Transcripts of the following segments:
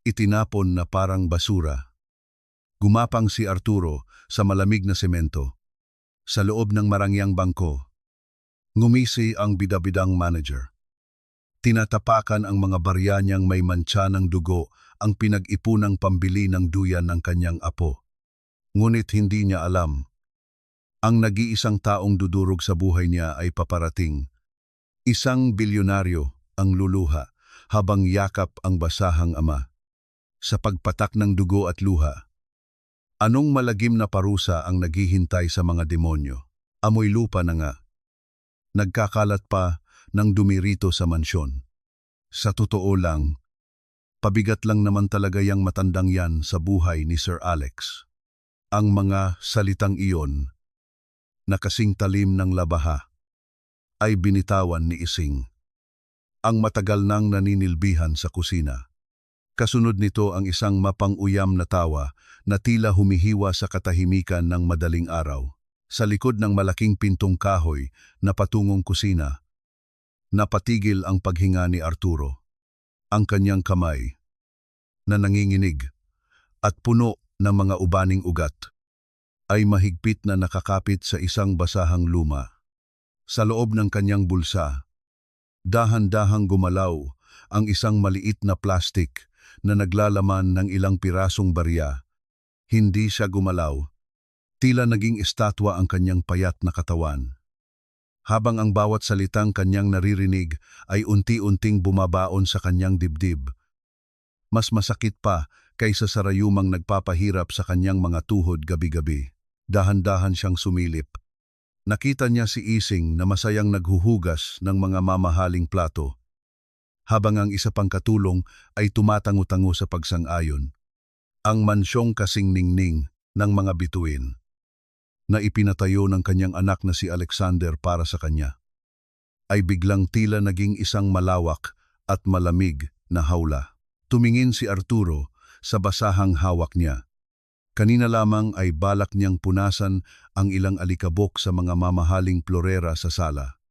itinapon na parang basura. Gumapang si Arturo sa malamig na semento. Sa loob ng marangyang bangko, ngumisi ang bidabidang manager. Tinatapakan ang mga barya niyang may mantsa ng dugo ang pinag-ipunang pambili ng duyan ng kanyang apo. Ngunit hindi niya alam. Ang nag-iisang taong dudurog sa buhay niya ay paparating. Isang bilyonaryo ang luluha habang yakap ang basahang ama. Sa pagpatak ng dugo at luha, anong malagim na parusa ang naghihintay sa mga demonyo? Amoy lupa na nga. Nagkakalat pa ng dumi rito sa mansyon. Sa totoo lang, pabigat lang naman talaga yang matandang yan sa buhay ni Sir Alex. Ang mga salitang iyon, na kasing talim ng labaha, ay binitawan ni Ising. Ang matagal nang naninilbihan sa kusina. Kasunod nito ang isang mapang-uyam na tawa na tila humihiwa sa katahimikan ng madaling araw. Sa likod ng malaking pintong kahoy na patungong kusina, napatigil ang paghinga ni Arturo. Ang kanyang kamay, na nanginginig at puno ng mga ubaning ugat, ay mahigpit na nakakapit sa isang basahang luma. Sa loob ng kanyang bulsa, dahan-dahang gumalaw ang isang maliit na plastik na naglalaman ng ilang pirasong barya. Hindi siya gumalaw. Tila naging estatwa ang kanyang payat na katawan. Habang ang bawat salitang kanyang naririnig ay unti-unting bumabaon sa kanyang dibdib. Mas masakit pa kaysa sa rayumang nagpapahirap sa kanyang mga tuhod gabi-gabi. Dahan-dahan siyang sumilip. Nakita niya si Ising na masayang naghuhugas ng mga mamahaling plato, habang ang isa pang katulong ay tumatango-tango sa pagsang-ayon. Ang mansyong kasing ningning ng mga bituin na ipinatayo ng kanyang anak na si Alexander para sa kanya, ay biglang tila naging isang malawak at malamig na hawla. Tumingin si Arturo sa basahang hawak niya. Kanina lamang ay balak niyang punasan ang ilang alikabok sa mga mamahaling florera sa sala.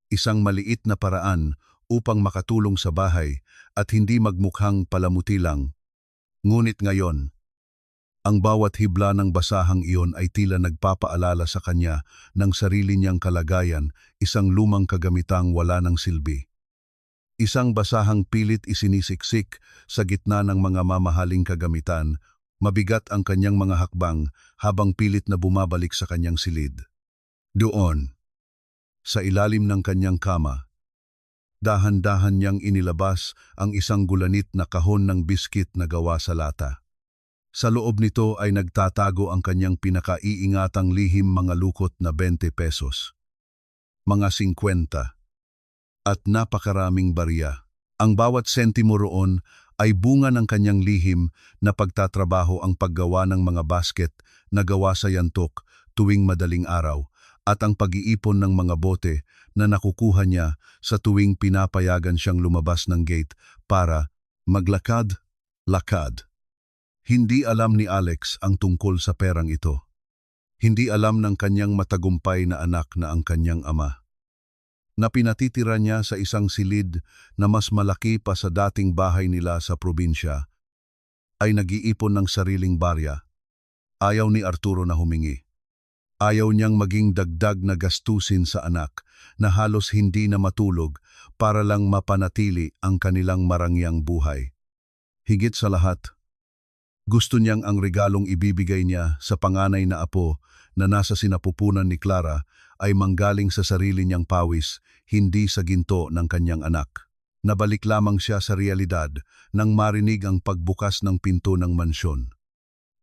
Isang maliit na paraan upang makatulong sa bahay at hindi magmukhang palamuti lang. Ngunit ngayon, ang bawat hibla ng basahang iyon ay tila nagpapaalala sa kanya ng sarili niyang kalagayan, isang lumang kagamitang wala ng silbi. Isang basahang pilit isinisiksik sa gitna ng mga mamahaling kagamitan, mabigat ang kanyang mga hakbang habang pilit na bumabalik sa kanyang silid. Doon, sa ilalim ng kanyang kama, dahan-dahan niyang inilabas ang isang gulanit na kahon ng biskit na gawa sa lata. Sa loob nito ay nagtatago ang kanyang pinakaiingatang lihim, mga lukot na 20 pesos. Mga 50. At napakaraming barya. Ang bawat sentimo roon ay bunga ng kanyang lihim na pagtatrabaho, ang paggawa ng mga basket na gawa sa yantok tuwing madaling araw, at ang pag-iipon ng mga bote na nakukuha niya sa tuwing pinapayagan siyang lumabas ng gate para maglakad-lakad. Hindi alam ni Alex ang tungkol sa perang ito. Hindi alam ng kanyang matagumpay na anak na ang kanyang ama, na pinatitira niya sa isang silid na mas malaki pa sa dating bahay nila sa probinsya, ay nag-iipon ng sariling barya. Ayaw ni Arturo na humingi. Ayaw niyang maging dagdag na gastusin sa anak na halos hindi na matulog para lang mapanatili ang kanilang marangyang buhay. Higit sa lahat, gusto niyang ang regalong ibibigay niya sa panganay na apo na nasa sinapupunan ni Clara ay manggaling sa sarili niyang pawis, hindi sa ginto ng kanyang anak. Nabalik lamang siya sa realidad nang marinig ang pagbukas ng pinto ng mansyon.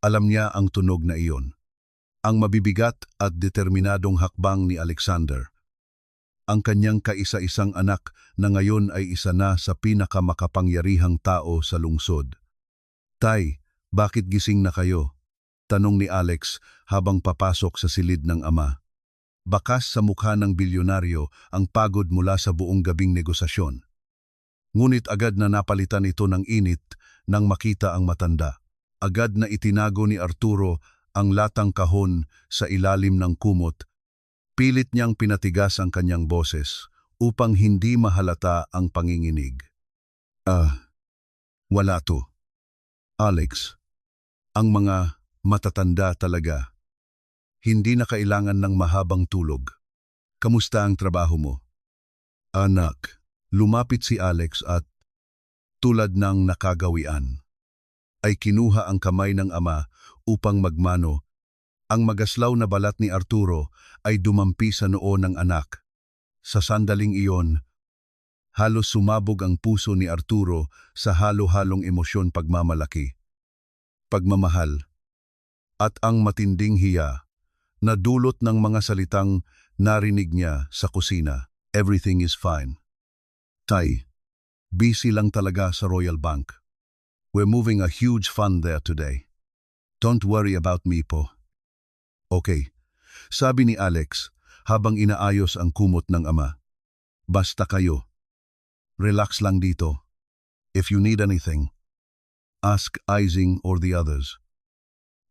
Alam niya ang tunog na iyon. Ang mabibigat at determinadong hakbang ni Alexander. Ang kanyang kaisa-isang anak na ngayon ay isa na sa pinakamakapangyarihang tao sa lungsod. "Tay, bakit gising na kayo?" tanong ni Alex habang papasok sa silid ng ama. Bakas sa mukha ng bilyonaryo ang pagod mula sa buong gabing negosasyon. Ngunit agad na napalitan ito ng init nang makita ang matanda. Agad na itinago ni Arturo ang latang kahon sa ilalim ng kumot. Pilit niyang pinatigas ang kanyang boses upang hindi mahalata ang panginginig. Wala to." Alex, ang mga matatanda talaga, hindi na kailangan ng mahabang tulog. Kamusta ang trabaho mo? Anak, lumapit si Alex at tulad ng nakagawian, ay kinuha ang kamay ng ama upang magmano. Ang magaslaw na balat ni Arturo ay dumampi sa noo ng anak. Sa sandaling iyon, halos sumabog ang puso ni Arturo sa halo-halong emosyon, pagmamalaki, pagmamahal, at ang matinding hiya na dulot ng mga salitang narinig niya sa kusina. Everything is fine. Tay, busy lang talaga sa Royal Bank. We're moving a huge fund there today. Don't worry about me po. Okay, sabi ni Alex habang inaayos ang kumot ng ama. Basta kayo. Relax lang dito. If you need anything, ask Ising or the others.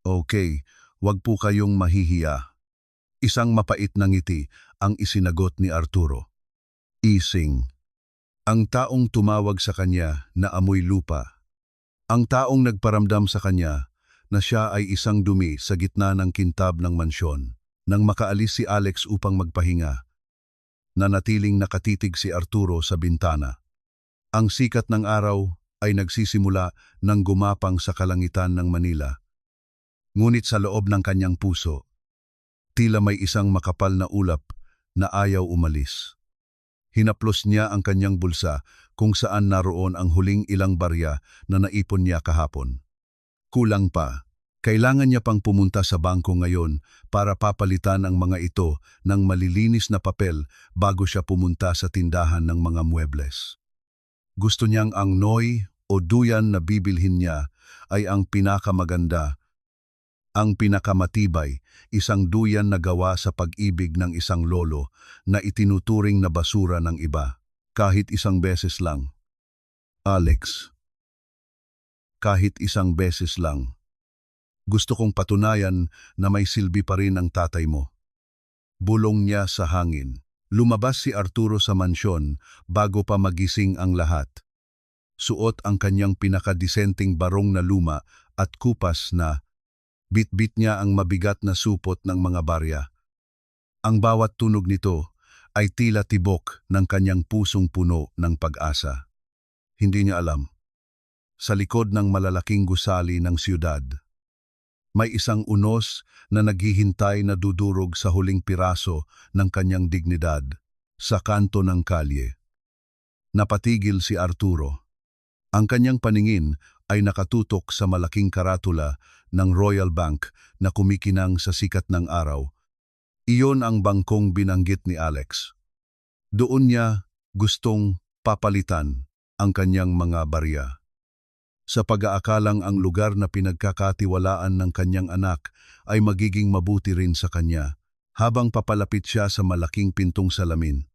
Okay, wag po kayong mahihiya. Isang mapait na ngiti ang isinagot ni Arturo. Ising, ang taong tumawag sa kanya na amoy lupa. Ang taong nagparamdam sa kanya na siya ay isang dumi sa gitna ng kintab ng mansyon. Nang makaalis si Alex upang magpahinga, nanatiling nakatitig si Arturo sa bintana. Ang sikat ng araw ay nagsisimula ng gumapang sa kalangitan ng Manila. Ngunit sa loob ng kanyang puso, tila may isang makapal na ulap na ayaw umalis. Hinaplos niya ang kanyang bulsa kung saan naroon ang huling ilang barya na naipon niya kahapon. Kulang pa, kailangan niya pang pumunta sa bangko ngayon para papalitan ang mga ito ng malilinis na papel bago siya pumunta sa tindahan ng mga muebles. Gusto niyang ang noy o duyan na bibilhin niya ay ang pinakamaganda, ang pinakamatibay, isang duyan na gawa sa pag-ibig ng isang lolo na itinuturing na basura ng iba, kahit isang beses lang. Alex, kahit isang beses lang. Gusto kong patunayan na may silbi pa rin ang tatay mo. Bulong niya sa hangin. Lumabas si Arturo sa mansyon bago pa magising ang lahat. Suot ang kanyang pinakadisenteng barong na luma at kupas na bit-bit niya ang mabigat na supot ng mga barya. Ang bawat tunog nito ay tila tibok ng kanyang pusong puno ng pag-asa. Hindi niya alam. Sa likod ng malalaking gusali ng siyudad, may isang unos na naghihintay na dudurog sa huling piraso ng kanyang dignidad sa kanto ng kalye. Napatigil si Arturo. Ang kanyang paningin ay nakatutok sa malaking karatula ng Royal Bank na kumikinang sa sikat ng araw. Iyon ang bangkong binanggit ni Alex. Doon niya gustong papalitan ang kanyang mga barya. Sa pag-aakalang ang lugar na pinagkakatiwalaan ng kanyang anak ay magiging mabuti rin sa kanya, habang papalapit siya sa malaking pintong salamin.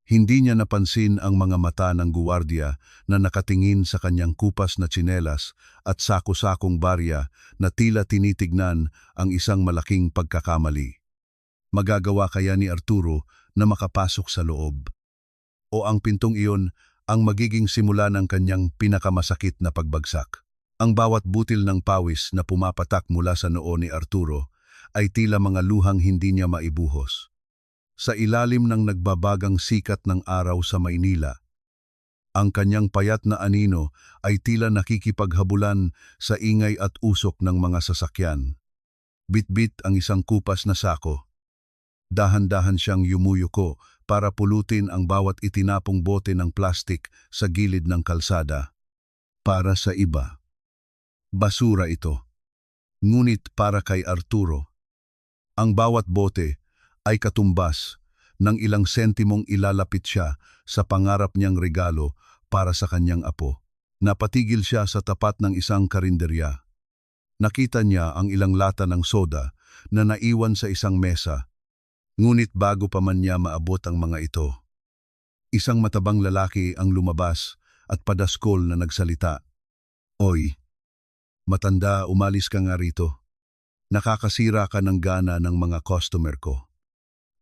Hindi niya napansin ang mga mata ng guwardiya na nakatingin sa kanyang kupas na tsinelas at sako-sakong barya na tila tinitignan ang isang malaking pagkakamali. Magagawa kaya ni Arturo na makapasok sa loob? O ang pintong iyon ang magiging simula ng kanyang pinakamasakit na pagbagsak? Ang bawat butil ng pawis na pumapatak mula sa noo ni Arturo ay tila mga luhang hindi niya maibuhos. Sa ilalim ng nagbabagang sikat ng araw sa Maynila, ang kanyang payat na anino ay tila nakikipaghabulan sa ingay at usok ng mga sasakyan. Bit-bit ang isang kupas na sako. Dahan-dahan siyang yumuyuko para pulutin ang bawat itinapong bote ng plastik sa gilid ng kalsada. Para sa iba, basura ito. Ngunit para kay Arturo, ang bawat bote ay katumbas ng ilang sentimong ilalapit siya sa pangarap niyang regalo para sa kanyang apo. Napatigil siya sa tapat ng isang karinderya. Nakita niya ang ilang lata ng soda na naiwan sa isang mesa. Ngunit bago pa man niya maabot ang mga ito, isang matabang lalaki ang lumabas at padaskol na nagsalita. Oy, matanda, umalis ka nga rito. Nakakasira ka ng gana ng mga customer ko.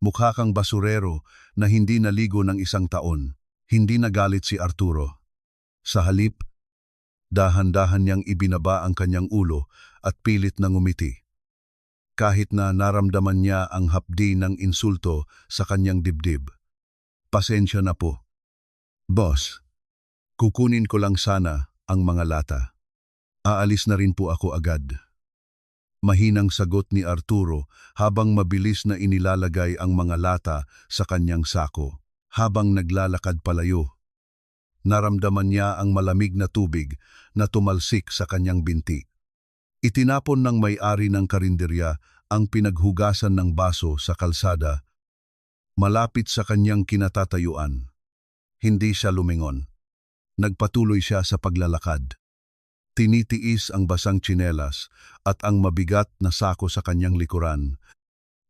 Mukha kang basurero na hindi naligo ng isang taon. Hindi nagalit si Arturo. Sa halip, Dahan-dahan niyang ibinaba ang kanyang ulo at pilit na ngumiti. Kahit na naramdaman niya ang hapdi ng insulto sa kanyang dibdib. Pasensya na po. Boss, kukunin ko lang sana ang mga lata. Aalis na rin po ako agad. Mahinang sagot ni Arturo habang mabilis na inilalagay ang mga lata sa kanyang sako. Habang naglalakad palayo, naramdaman niya ang malamig na tubig na tumalsik sa kanyang binti. Itinapon ng may-ari ng karinderya ang pinaghugasan ng baso sa kalsada, malapit sa kanyang kinatatayuan. Hindi siya lumingon. Nagpatuloy siya sa paglalakad. Tinitiis ang basang tsinelas at ang mabigat na sako sa kanyang likuran.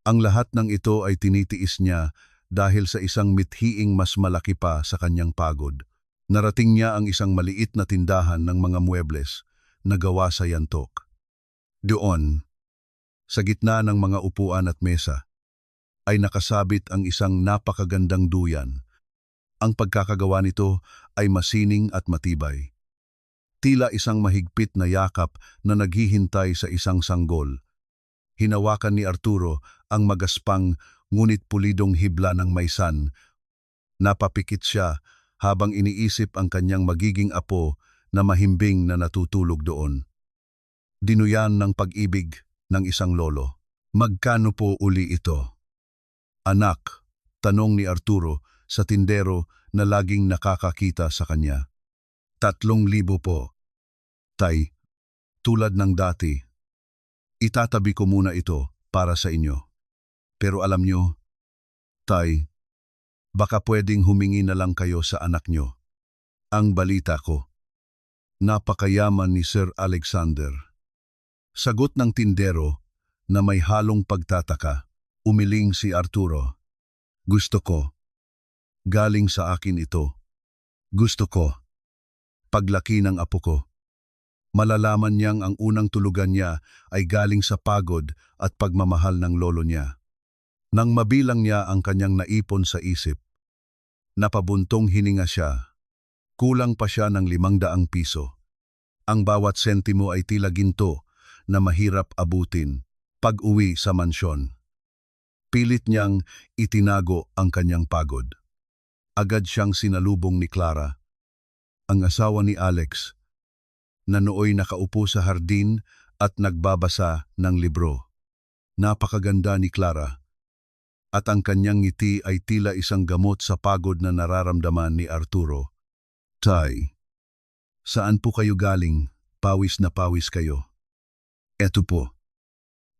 Ang lahat ng ito ay tinitiis niya dahil sa isang mithiing mas malaki pa sa kanyang pagod. Narating niya ang isang maliit na tindahan ng mga muebles na gawa sa yantok. Doon, sa gitna ng mga upuan at mesa, ay nakasabit ang isang napakagandang duyan. Ang pagkakagawa nito ay masining at matibay. Tila isang mahigpit na yakap na naghihintay sa isang sanggol. Hinawakan ni Arturo ang magaspang ngunit pulidong hibla ng maysan. Napapikit siya habang iniisip ang kanyang magiging apo na mahimbing na natutulog doon. Dinuyan ng pag-ibig ng isang lolo. Magkano po uli ito? Anak, tanong ni Arturo sa tindero na laging nakakakita sa kanya. 3,000 po. Tay, tulad ng dati, itatabi ko muna ito para sa inyo. Pero alam nyo, Tay, baka pwedeng humingi na lang kayo sa anak nyo. Ang balita ko, napakayaman ni Sir Alexander. Sagot ng tindero na may halong pagtataka, umiling si Arturo. Gusto ko. Galing sa akin ito. Gusto ko. Paglaki ng apo ko. Malalaman niyang ang unang tulugan niya ay galing sa pagod at pagmamahal ng lolo niya. Nang mabilang niya ang kanyang naipon sa isip, napabuntong hininga siya. Kulang pa siya ng 500 piso. Ang bawat sentimo ay tila ginto na mahirap abutin pag-uwi sa mansyon. Pilit niyang itinago ang kanyang pagod. Agad siyang sinalubong ni Clara, ang asawa ni Alex, na nooy nakaupo sa hardin at nagbabasa ng libro. Napakaganda ni Clara, at ang kanyang ngiti ay tila isang gamot sa pagod na nararamdaman ni Arturo. Tay, saan po kayo galing? Pawis na pawis kayo. Eto po,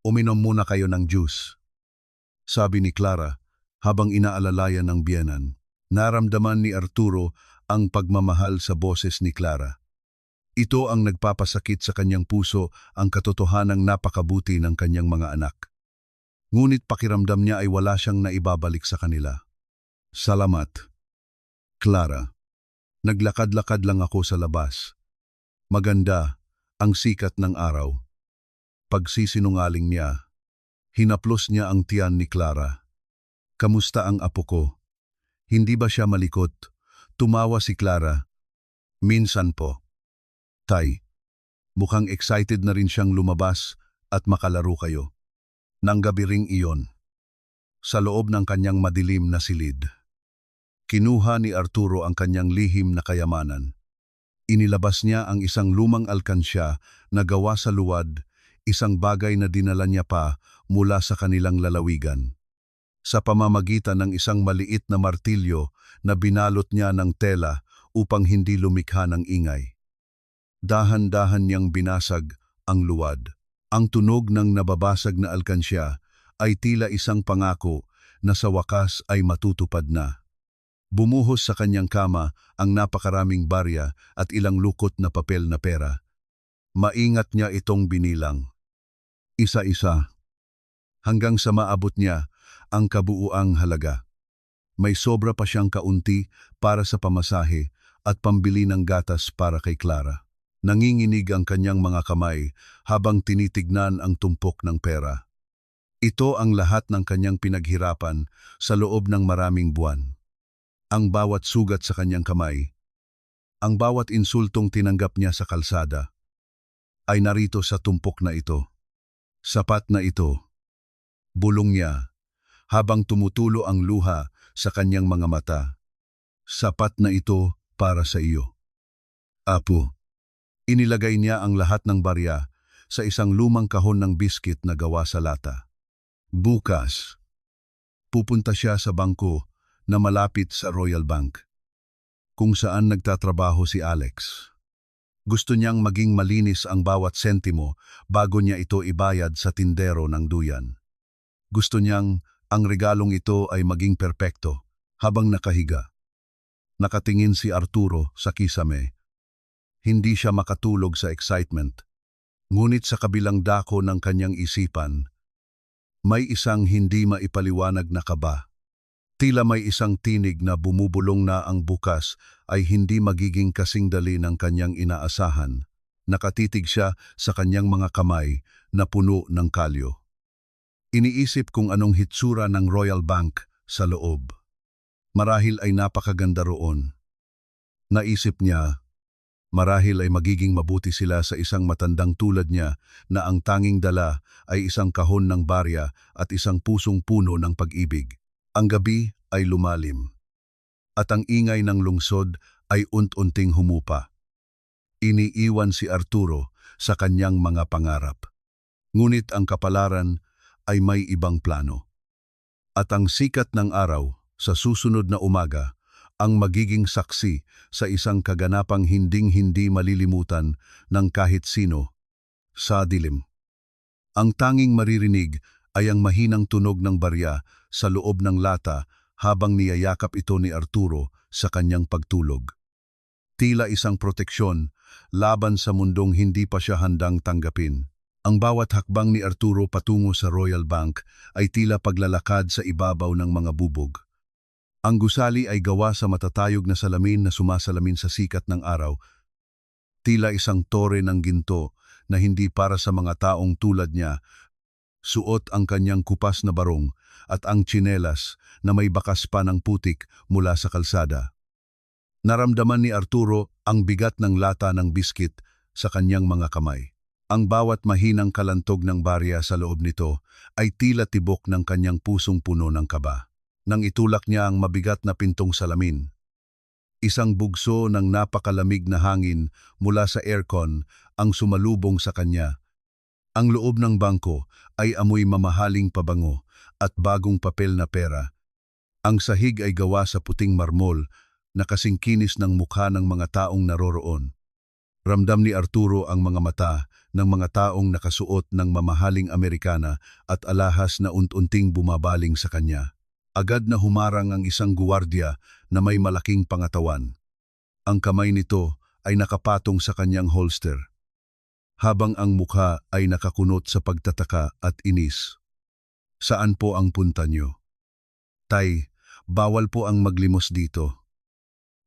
uminom muna kayo ng juice. Sabi ni Clara habang inaalalayan ng biyenan. Naramdaman ni Arturo ang pagmamahal sa boses ni Clara. Ito ang nagpapasakit sa kanyang puso ang katotohanang napakabuti ng kanyang mga anak. Ngunit pakiramdam niya ay wala siyang naibabalik sa kanila. Salamat, Clara. Naglakad-lakad lang ako sa labas. Maganda ang sikat ng araw. Pagsisinungaling niya, hinaplos niya ang tiyan ni Clara. Kamusta ang apo ko? Hindi ba siya malikot? Tumawa si Clara. Minsan po. Tay, mukhang excited na rin siyang lumabas at makalaro kayo. Nang gabi ring iyon, sa loob ng kanyang madilim na silid, kinuha ni Arturo ang kanyang lihim na kayamanan. Inilabas niya ang isang lumang alkansya na gawa sa luwad, isang bagay na dinala niya pa mula sa kanilang lalawigan. Sa pamamagitan ng isang maliit na martilyo na binalot niya ng tela upang hindi lumikha ng ingay. Dahan-dahan niyang binasag ang luwad. Ang tunog ng nababasag na alkansya ay tila isang pangako na sa wakas ay matutupad na. Bumuhos sa kanyang kama ang napakaraming barya at ilang lukot na papel na pera. Maingat niya itong binilang. Isa-isa. Hanggang sa maabot niya ang kabuuang halaga. May sobra pa siyang kaunti para sa pamasahe at pambili ng gatas para kay Clara. Nanginginig ang kanyang mga kamay habang tinitignan ang tumpok ng pera. Ito ang lahat ng kanyang pinaghirapan sa loob ng maraming buwan. Ang bawat sugat sa kanyang kamay, Ang bawat insultong tinanggap niya sa kalsada ay narito sa tumpok na ito. Sapat na ito, bulong niya, habang tumutulo ang luha sa kanyang mga mata. Sapat na ito para sa iyo. Apo, inilagay niya ang lahat ng barya sa isang lumang kahon ng biskit na gawa sa lata. Bukas, pupunta siya sa bangko na malapit sa Royal Bank, kung saan nagtatrabaho si Alex. Gusto niyang maging malinis ang bawat sentimo bago niya ito ibayad sa tindero ng duyan. Gusto niyang ang regalong ito ay maging perpekto. Habang nakahiga, nakatingin si Arturo sa kisame. Hindi siya makatulog sa excitement. Ngunit sa kabilang dako ng kanyang isipan, may isang hindi maipaliwanag na kaba. Tila may isang tinig na bumubulong na ang bukas ay hindi magiging kasing dali ng kanyang inaasahan. Nakatitig siya sa kanyang mga kamay na puno ng kalyo. Iniisip kung anong hitsura ng Royal Bank sa loob. Marahil ay napakaganda roon. Naisip niya, marahil ay magiging mabuti sila sa isang matandang tulad niya na ang tanging dala ay isang kahon ng barya at isang pusong puno ng pag-ibig. Ang gabi ay lumalim, at ang ingay ng lungsod ay unt-unting humupa. Iniiwan si Arturo sa kanyang mga pangarap. Ngunit ang kapalaran ay may ibang plano. At ang sikat ng araw sa susunod na umaga ang magiging saksi sa isang kaganapang hinding-hindi malilimutan ng kahit sino sa dilim. Ang tanging maririnig ay ang mahinang tunog ng barya sa loob ng lata habang niyayakap ito ni Arturo sa kanyang pagtulog. Tila isang proteksyon laban sa mundong hindi pa siya handang tanggapin. Ang bawat hakbang ni Arturo patungo sa Royal Bank ay tila paglalakad sa ibabaw ng mga bubog. Ang gusali ay gawa sa matatayog na salamin na sumasalamin sa sikat ng araw. Tila isang tore ng ginto na hindi para sa mga taong tulad niya. Suot ang kanyang kupas na barong at ang tsinelas na may bakas pa ng putik mula sa kalsada. Naramdaman ni Arturo ang bigat ng lata ng biskit sa kanyang mga kamay. Ang bawat mahinang kalantog ng barya sa loob nito ay tila tibok ng kanyang pusong puno ng kaba. Nang itulak niya ang mabigat na pintong salamin, isang bugso ng napakalamig na hangin mula sa aircon ang sumalubong sa kanya. Ang loob ng bangko ay amoy mamahaling pabango at bagong papel na pera. Ang sahig ay gawa sa puting marmol na kasing kinis ng mukha ng mga taong naroroon. Ramdam ni Arturo ang mga mata ng mga taong nakasuot ng mamahaling Amerikana at alahas na unt-unting bumabaling sa kanya. Agad na humarang ang isang guwardiya na may malaking pangatawan. Ang kamay nito ay nakapatong sa kanyang holster, habang ang mukha ay nakakunot sa pagtataka at inis. Saan po ang punta niyo? Tay, bawal po ang maglimos dito,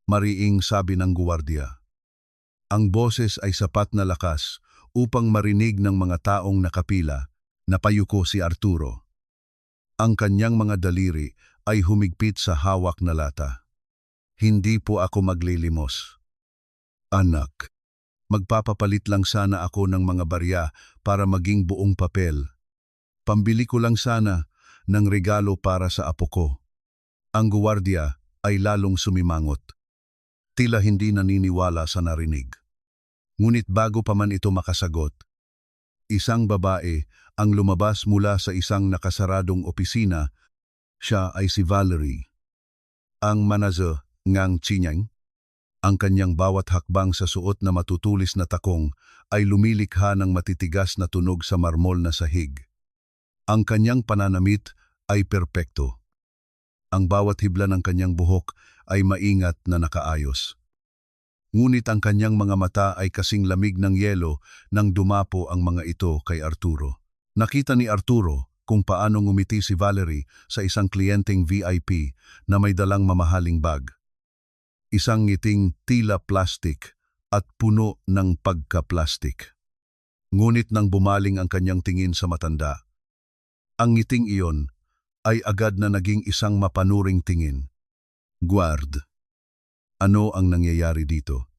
mariing sabi ng guwardiya. Ang boses ay sapat na lakas upang marinig ng mga taong nakapila. Napayuko si Arturo. Ang kanyang mga daliri ay humigpit sa hawak na lata. Hindi po ako maglilimos. Anak, magpapapalit lang sana ako ng mga barya para maging buong papel. Pambili ko lang sana ng regalo para sa apo ko. Ang guwardiya ay lalong sumimangot. Tila hindi naniniwala sa narinig. Ngunit bago pa man ito makasagot, isang babae ang lumabas mula sa isang nakasaradong opisina. Siya ay si Valerie, ang manager ngang Chinyang. Ang kanyang bawat hakbang sa suot na matutulis na takong ay lumilikha ng matitigas na tunog sa marmol na sahig. Ang kanyang pananamit ay perpekto. Ang bawat hibla ng kanyang buhok ay maingat na nakaayos. Ngunit ang kanyang mga mata ay kasing lamig ng yelo nang dumapo ang mga ito kay Arturo. Nakita ni Arturo kung paano ngumiti si Valerie sa isang kliyenteng VIP na may dalang mamahaling bag. Isang ngiting tila plastik at puno ng pagka-plastik. Ngunit nang bumaling ang kanyang tingin sa matanda, ang ngiting iyon ay agad na naging isang mapanuring tingin. Guard, ano ang nangyayari dito?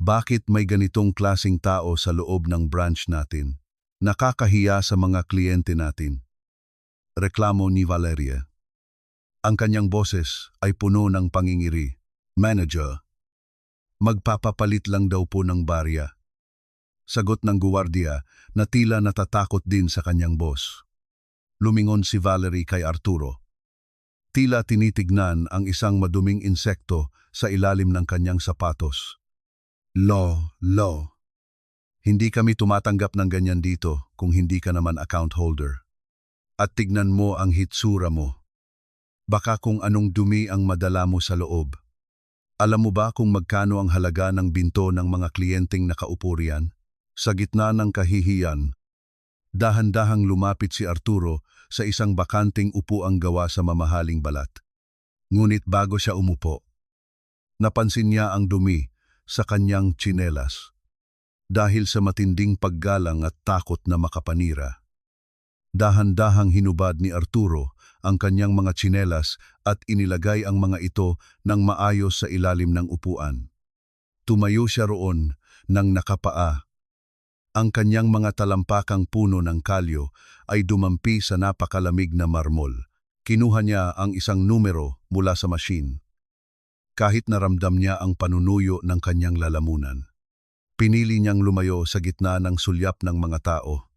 Bakit may ganitong klasing tao sa loob ng branch natin? Nakakahiya sa mga kliyente natin. Reklamo ni Valeria. Ang kanyang boses ay puno ng pangingiri. Manager, magpapapalit lang daw po ng barya. Sagot ng guwardiya na tila natatakot din sa kanyang boss. Lumingon si Valerie kay Arturo. Tila tinitignan ang isang maduming insekto sa ilalim ng kanyang sapatos. Law. Hindi kami tumatanggap ng ganyan dito kung hindi ka naman account holder. At tignan mo ang hitsura mo. Baka kung anong dumi ang madala mo sa loob. Alam mo ba kung magkano ang halaga ng binto ng mga kliyenteng nakaupo riyan? Sa gitna ng kahihiyan, dahan-dahang lumapit si Arturo sa isang bakanting upuang gawa sa mamahaling balat. Ngunit bago siya umupo, napansin niya ang dumi sa kanyang tsinelas. Dahil sa matinding paggalang at takot na makapanira, dahan-dahang hinubad ni Arturo ang kanyang mga tsinelas at inilagay ang mga ito ng maayos sa ilalim ng upuan. Tumayo siya roon nang nakapaa. Ang kanyang mga talampakang puno ng kalyo ay dumampi sa napakalamig na marmol. Kinuha niya ang isang numero mula sa machine. Kahit naramdam niya ang panunuyo ng kanyang lalamunan. Pinili niyang lumayo sa gitna ng sulyap ng mga tao.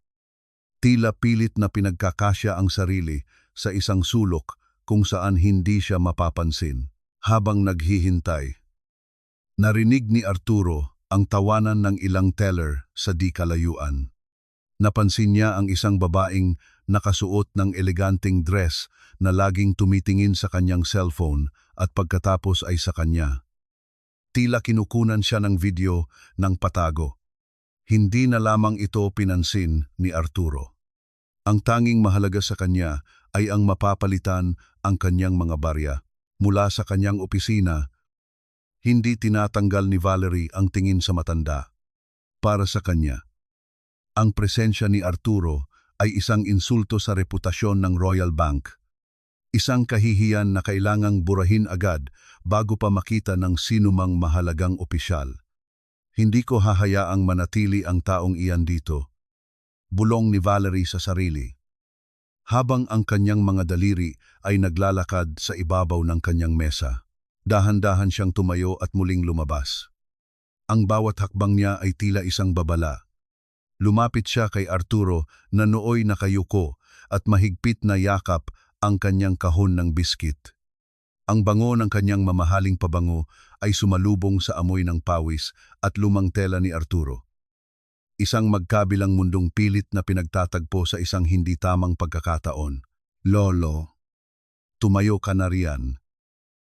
Tila pilit na pinagkakasya ang sarili sa isang sulok kung saan hindi siya mapapansin. Habang naghihintay, narinig ni Arturo ang tawanan ng ilang teller sa di kalayuan. Napansin niya ang isang babaeng nakasuot ng eleganteng dress na laging tumitingin sa kanyang cellphone at pagkatapos ay sa kanya. Tila kinukunan siya ng video ng patago. Hindi na lamang ito pinansin ni Arturo. Ang tanging mahalaga sa kanya ay ang mapapalitan ang kanyang mga barya. Mula sa kanyang opisina, hindi tinatanggal ni Valerie ang tingin sa matanda. Para sa kanya, ang presensya ni Arturo ay isang insulto sa reputasyon ng Royal Bank. Isang kahihiyan na kailangang burahin agad bago pa makita ng sinumang mahalagang opisyal. Hindi ko hahayaang manatili ang taong iyan dito. Bulong ni Valerie sa sarili. Habang ang kanyang mga daliri ay naglalakad sa ibabaw ng kanyang mesa, dahan-dahan siyang tumayo at muling lumabas. Ang bawat hakbang niya ay tila isang babala. Lumapit siya kay Arturo na nooy nakayuko at mahigpit na yakap ang kanyang kahon ng biskit. Ang bango ng kanyang mamahaling pabango ay sumalubong sa amoy ng pawis at lumang tela ni Arturo. Isang magkabilang mundong pilit na pinagtatagpo sa isang hindi tamang pagkakataon. Lolo, tumayo ka na riyan.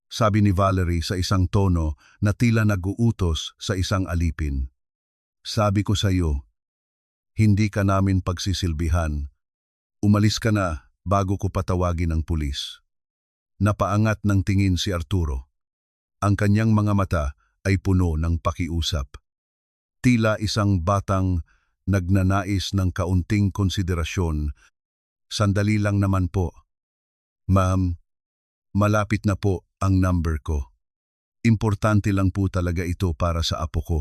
Sabi ni Valerie sa isang tono na tila nag-uutos sa isang alipin. Sabi ko sa iyo, hindi ka namin pagsisilbihan. Umalis ka na bago ko patawagin ang pulis. Napaangat ng tingin si Arturo. Ang kanyang mga mata ay puno ng pakiusap. Tila isang batang nagnanais ng kaunting konsiderasyon. Sandali lang naman po. Ma'am, malapit na po ang number ko. Importante lang po talaga ito para sa apo ko.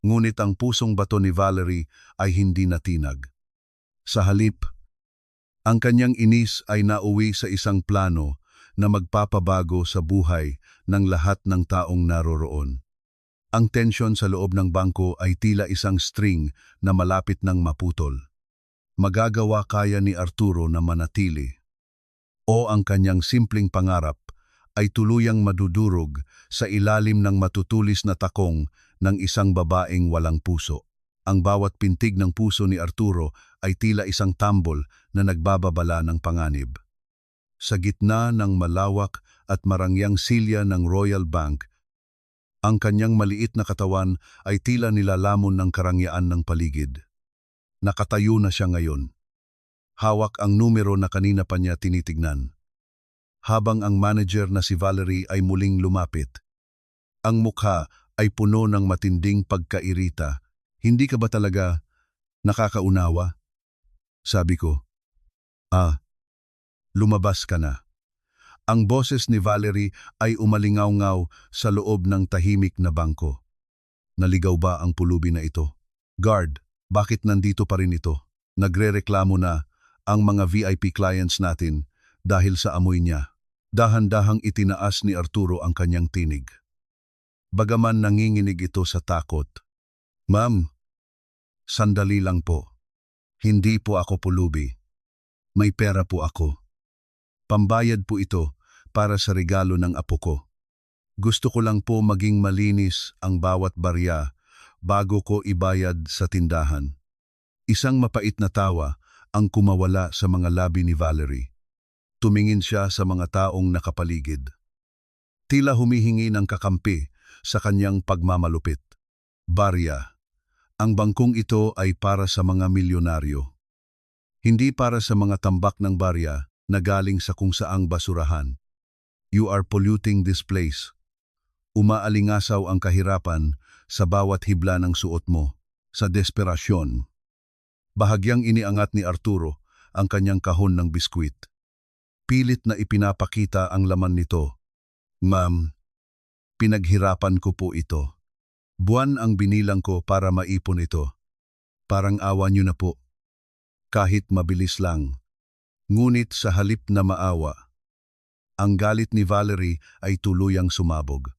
Ngunit ang pusong bato ni Valerie ay hindi natinag. Sa halip, ang kanyang inis ay nauwi sa isang plano na magpapabago sa buhay ng lahat ng taong naroroon. Ang tensyon sa loob ng bangko ay tila isang string na malapit ng maputol. Magagawa kaya ni Arturo na manatili. O ang kanyang simpleng pangarap ay tuluyang madudurog sa ilalim ng matutulis na takong ng isang babaeng walang puso. Ang bawat pintig ng puso ni Arturo ay tila isang tambol na nagbababala ng panganib. Sa gitna ng malawak at marangyang silya ng Royal Bank, ang kanyang maliit na katawan ay tila nilalamon ng karangyaan ng paligid. Nakatayo na siya ngayon. Hawak ang numero na kanina pa niya tinitignan. Habang ang manager na si Valerie ay muling lumapit. Ang mukha ay puno ng matinding pagkairita. Hindi ka ba talaga nakakaunawa? Sabi ko. Lumabas ka na. Ang boses ni Valerie ay umalingaw-ngaw sa loob ng tahimik na bangko. Naligaw ba ang pulubi na ito? Guard, bakit nandito pa rin ito? Nagrereklamo na ang mga VIP clients natin dahil sa amoy niya. Dahan-dahang itinaas ni Arturo ang kanyang tinig. Bagaman nanginginig ito sa takot. Ma'am, sandali lang po. Hindi po ako pulubi. May pera po ako. Pambayad po ito para sa regalo ng apo ko. Gusto ko lang po maging malinis ang bawat barya bago ko ibayad sa tindahan. Isang mapait na tawa ang kumawala sa mga labi ni Valerie. Tumingin siya sa mga taong nakapaligid. Tila humihingi ng kakampi sa kanyang pagmamalupit. Barya, ang bangkong ito ay para sa mga milyonaryo. Hindi para sa mga tambak ng barya na galing sa kung saang basurahan. You are polluting this place. Umaalingasaw ang kahirapan sa bawat hibla ng suot mo, sa desperasyon. Bahagyang iniangat ni Arturo ang kanyang kahon ng biskwit. Pilit na ipinapakita ang laman nito. Ma'am, pinaghirapan ko po ito. Buwan ang binilang ko para maipon ito. Parang awa niyo na po. Kahit mabilis lang. Ngunit sa halip na maawa, ang galit ni Valerie ay tuluyang sumabog.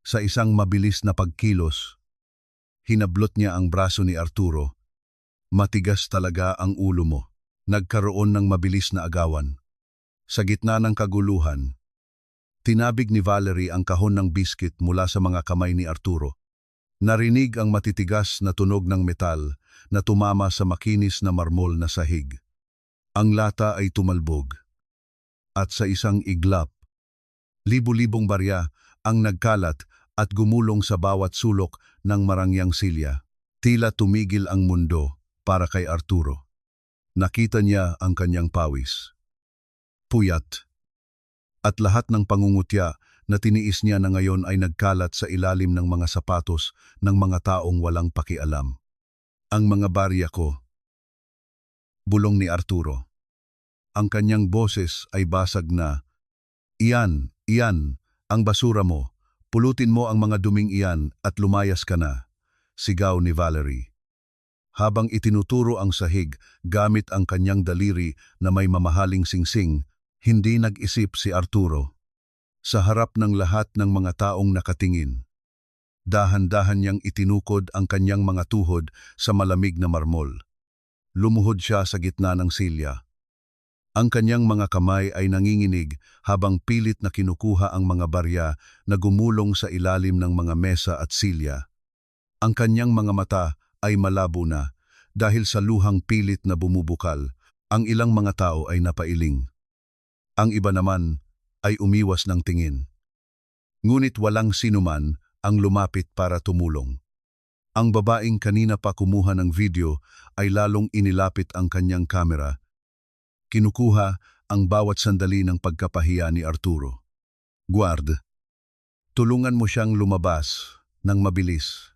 Sa isang mabilis na pagkilos, hinablot niya ang braso ni Arturo. Matigas talaga ang ulo mo. Nagkaroon ng mabilis na agawan. Sa gitna ng kaguluhan, tinabig ni Valerie ang kahon ng biskit mula sa mga kamay ni Arturo. Narinig ang matitigas na tunog ng metal na tumama sa makinis na marmol na sahig. Ang lata ay tumalbog. At sa isang iglap, libu-libong barya ang nagkalat at gumulong sa bawat sulok ng marangyang silya. Tila tumigil ang mundo para kay Arturo. Nakita niya ang kanyang pawis. Puyat. At lahat ng pangungutya na tiniis niya na ngayon ay nagkalat sa ilalim ng mga sapatos ng mga taong walang pakialam. Ang mga barya ko. Bulong ni Arturo. Ang kanyang boses ay basag na, iyan, ang basura mo. Pulutin mo ang mga duming iyan at lumayas ka na. Sigaw ni Valerie. Habang itinuturo ang sahig gamit ang kanyang daliri na may mamahaling singsing, hindi nag-isip si Arturo. Sa harap ng lahat ng mga taong nakatingin, dahan-dahan niyang itinukod ang kanyang mga tuhod sa malamig na marmol. Lumuhod siya sa gitna ng silya. Ang kanyang mga kamay ay nanginginig habang pilit na kinukuha ang mga barya na gumulong sa ilalim ng mga mesa at silya. Ang kanyang mga mata ay malabo na dahil sa luhang pilit na bumubukal. Ang ilang mga tao ay napailing. Ang iba naman ay umiwas ng tingin. Ngunit walang sinuman ang lumapit para tumulong. Ang babaeng kanina pa kumuha ng video ay lalong inilapit ang kanyang kamera. Kinukuha ang bawat sandali ng pagkapahiya ni Arturo. Guard, tulungan mo siyang lumabas ng mabilis.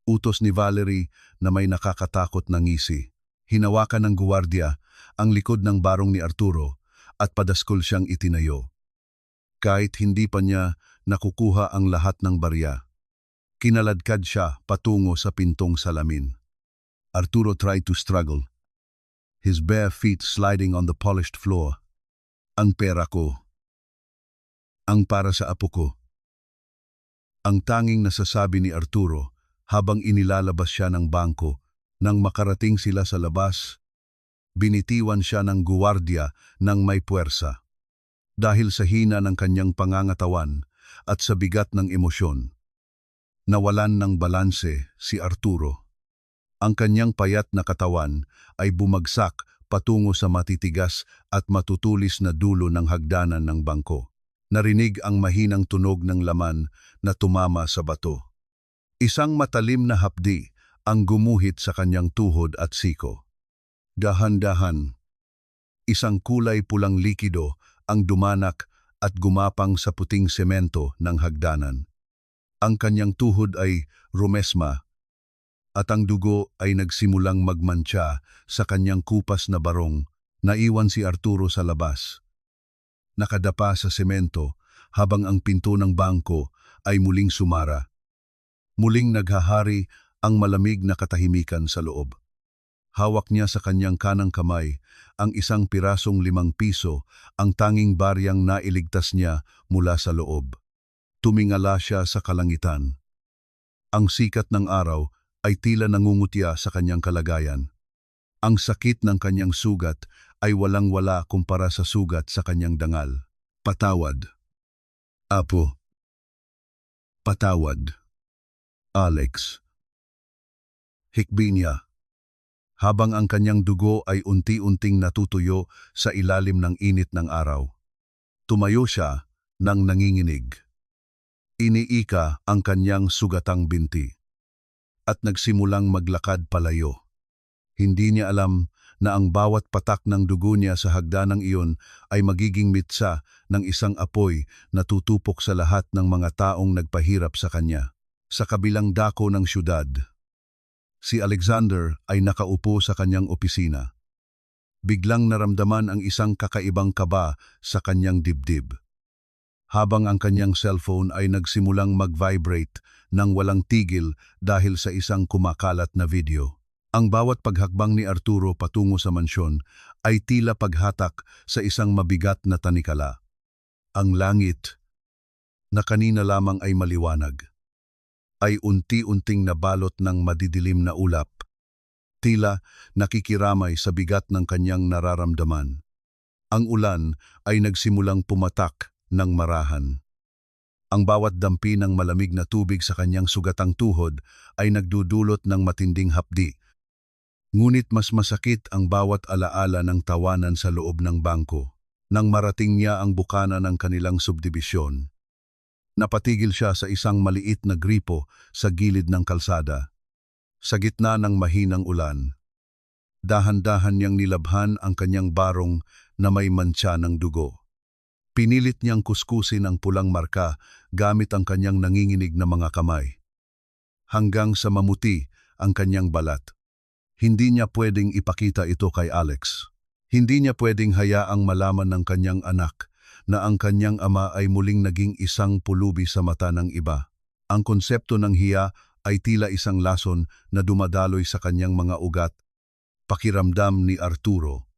Utos ni Valerie na may nakakatakot na ngisi. Hinawakan ng guwardiya ang likod ng barong ni Arturo at padaskol siyang itinayo. Kahit hindi pa niya nakukuha ang lahat ng barya, kinaladkad siya patungo sa pintong salamin. Arturo tried to struggle, his bare feet sliding on the polished floor. Ang pera ko. Ang para sa apo ko. Ang tanging nasasabi ni Arturo habang inilalabas siya ng bangko. Nang makarating sila sa labas, binitiwan siya ng guwardiya ng may puwersa. Dahil sa hina ng kanyang pangangatawan at sa bigat ng emosyon, nawalan ng balanse si Arturo. Ang kanyang payat na katawan ay bumagsak patungo sa matitigas at matutulis na dulo ng hagdanan ng bangko. Narinig ang mahinang tunog ng laman na tumama sa bato. Isang matalim na hapdi ang gumuhit sa kanyang tuhod at siko. Dahan-dahan, isang kulay pulang likido ang dumanak at gumapang sa puting semento ng hagdanan. Ang kanyang tuhod ay rumesma at ang dugo ay nagsimulang magmantsa sa kanyang kupas na barong. Naiwan si Arturo sa labas. Nakadapa sa semento habang ang pinto ng bangko ay muling sumara. Muling naghahari ang malamig na katahimikan sa loob. Hawak niya sa kanyang kanang kamay ang isang pirasong 5 piso, ang tanging baryang nailigtas niya mula sa loob. Tumingala siya sa kalangitan. Ang sikat ng araw ay tila nangungutya sa kanyang kalagayan. Ang sakit ng kanyang sugat ay walang-wala kumpara sa sugat sa kanyang dangal. Patawad. Apo. Patawad. Alex. Hikbi niya. Habang ang kanyang dugo ay unti-unting natutuyo sa ilalim ng init ng araw. Tumayo siya nang nanginginig. Iniika ang kanyang sugatang binti. At nagsimulang maglakad palayo. Hindi niya alam na ang bawat patak ng dugo niya sa hagdanang iyon ay magiging mitsa ng isang apoy na tutupok sa lahat ng mga taong nagpahirap sa kanya. Sa kabilang dako ng syudad, si Alexander ay nakaupo sa kanyang opisina. Biglang naramdaman ang isang kakaibang kaba sa kanyang dibdib. Habang ang kanyang cellphone ay nagsimulang mag-vibrate nang walang tigil dahil sa isang kumakalat na video. Ang bawat paghakbang ni Arturo patungo sa mansyon ay tila paghatak sa isang mabigat na tanikala. Ang langit, na kanina lamang ay maliwanag, ay unti-unting nabalot ng madidilim na ulap. Tila nakikiramay sa bigat ng kanyang nararamdaman. Ang ulan ay nagsimulang pumatak ng marahan. Ang bawat dampi ng malamig na tubig sa kanyang sugatang tuhod ay nagdudulot ng matinding hapdi. Ngunit mas masakit ang bawat alaala ng tawanan sa loob ng bangko. Nang marating niya ang bukana ng kanilang subdibisyon, napatigil siya sa isang maliit na gripo sa gilid ng kalsada. Sa gitna ng mahinang ulan, dahan-dahan niyang nilabhan ang kanyang barong na may mantsa ng dugo. Pinilit niyang kuskusin ang pulang marka gamit ang kanyang nanginginig na mga kamay. Hanggang sa mamuti ang kanyang balat. Hindi niya pwedeng ipakita ito kay Alex. Hindi niya pwedeng hayaang malaman ng kanyang anak na ang kanyang ama ay muling naging isang pulubi sa mata ng iba. Ang konsepto ng hiya ay tila isang lason na dumadaloy sa kanyang mga ugat. Pakiramdam ni Arturo.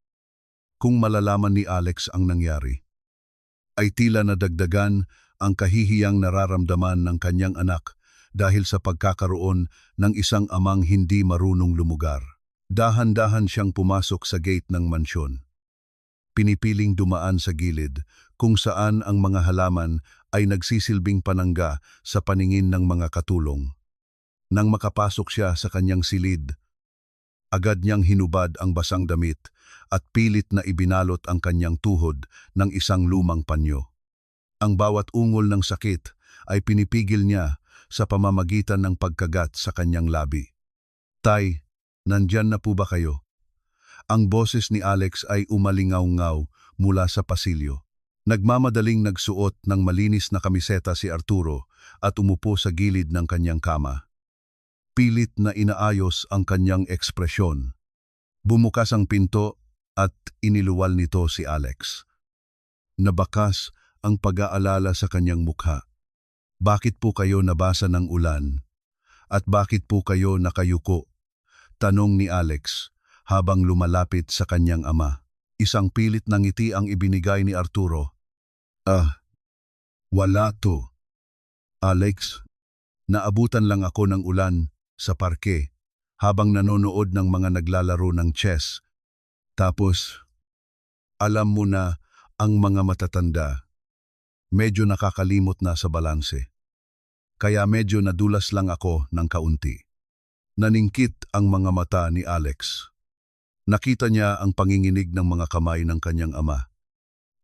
Kung malalaman ni Alex ang nangyari, ay tila nadagdagan ang kahihiyang nararamdaman ng kanyang anak dahil sa pagkakaroon ng isang amang hindi marunong lumugar. Dahan-dahan siyang pumasok sa gate ng mansyon. Pinipiling dumaan sa gilid kung saan ang mga halaman ay nagsisilbing panangga sa paningin ng mga katulong. Nang makapasok siya sa kanyang silid, agad niyang hinubad ang basang damit at pilit na ibinalot ang kanyang tuhod ng isang lumang panyo. Ang bawat ungol ng sakit ay pinipigil niya sa pamamagitan ng pagkagat sa kanyang labi. "Tay, nandyan na po ba kayo?" Ang boses ni Alex ay umalingaw-ngaw mula sa pasilyo. Nagmamadaling nagsuot ng malinis na kamiseta si Arturo at umupo sa gilid ng kanyang kama. Pilit na inaayos ang kanyang ekspresyon. Bumukas ang pinto at iniluwal nito si Alex. Nabakas ang pag-aalala sa kanyang mukha. "Bakit po kayo nabasa ng ulan? At bakit po kayo nakayuko?" Tanong ni Alex habang lumalapit sa kanyang ama. Isang pilit na ngiti ang ibinigay ni Arturo. Wala to. Alex, naabutan lang ako ng ulan sa parke habang nanonood ng mga naglalaro ng chess. Tapos, alam mo na ang mga matatanda, medyo nakakalimot na sa balanse. Kaya medyo nadulas lang ako ng kaunti. Naningkit ang mga mata ni Alex. Nakita niya ang panginginig ng mga kamay ng kanyang ama.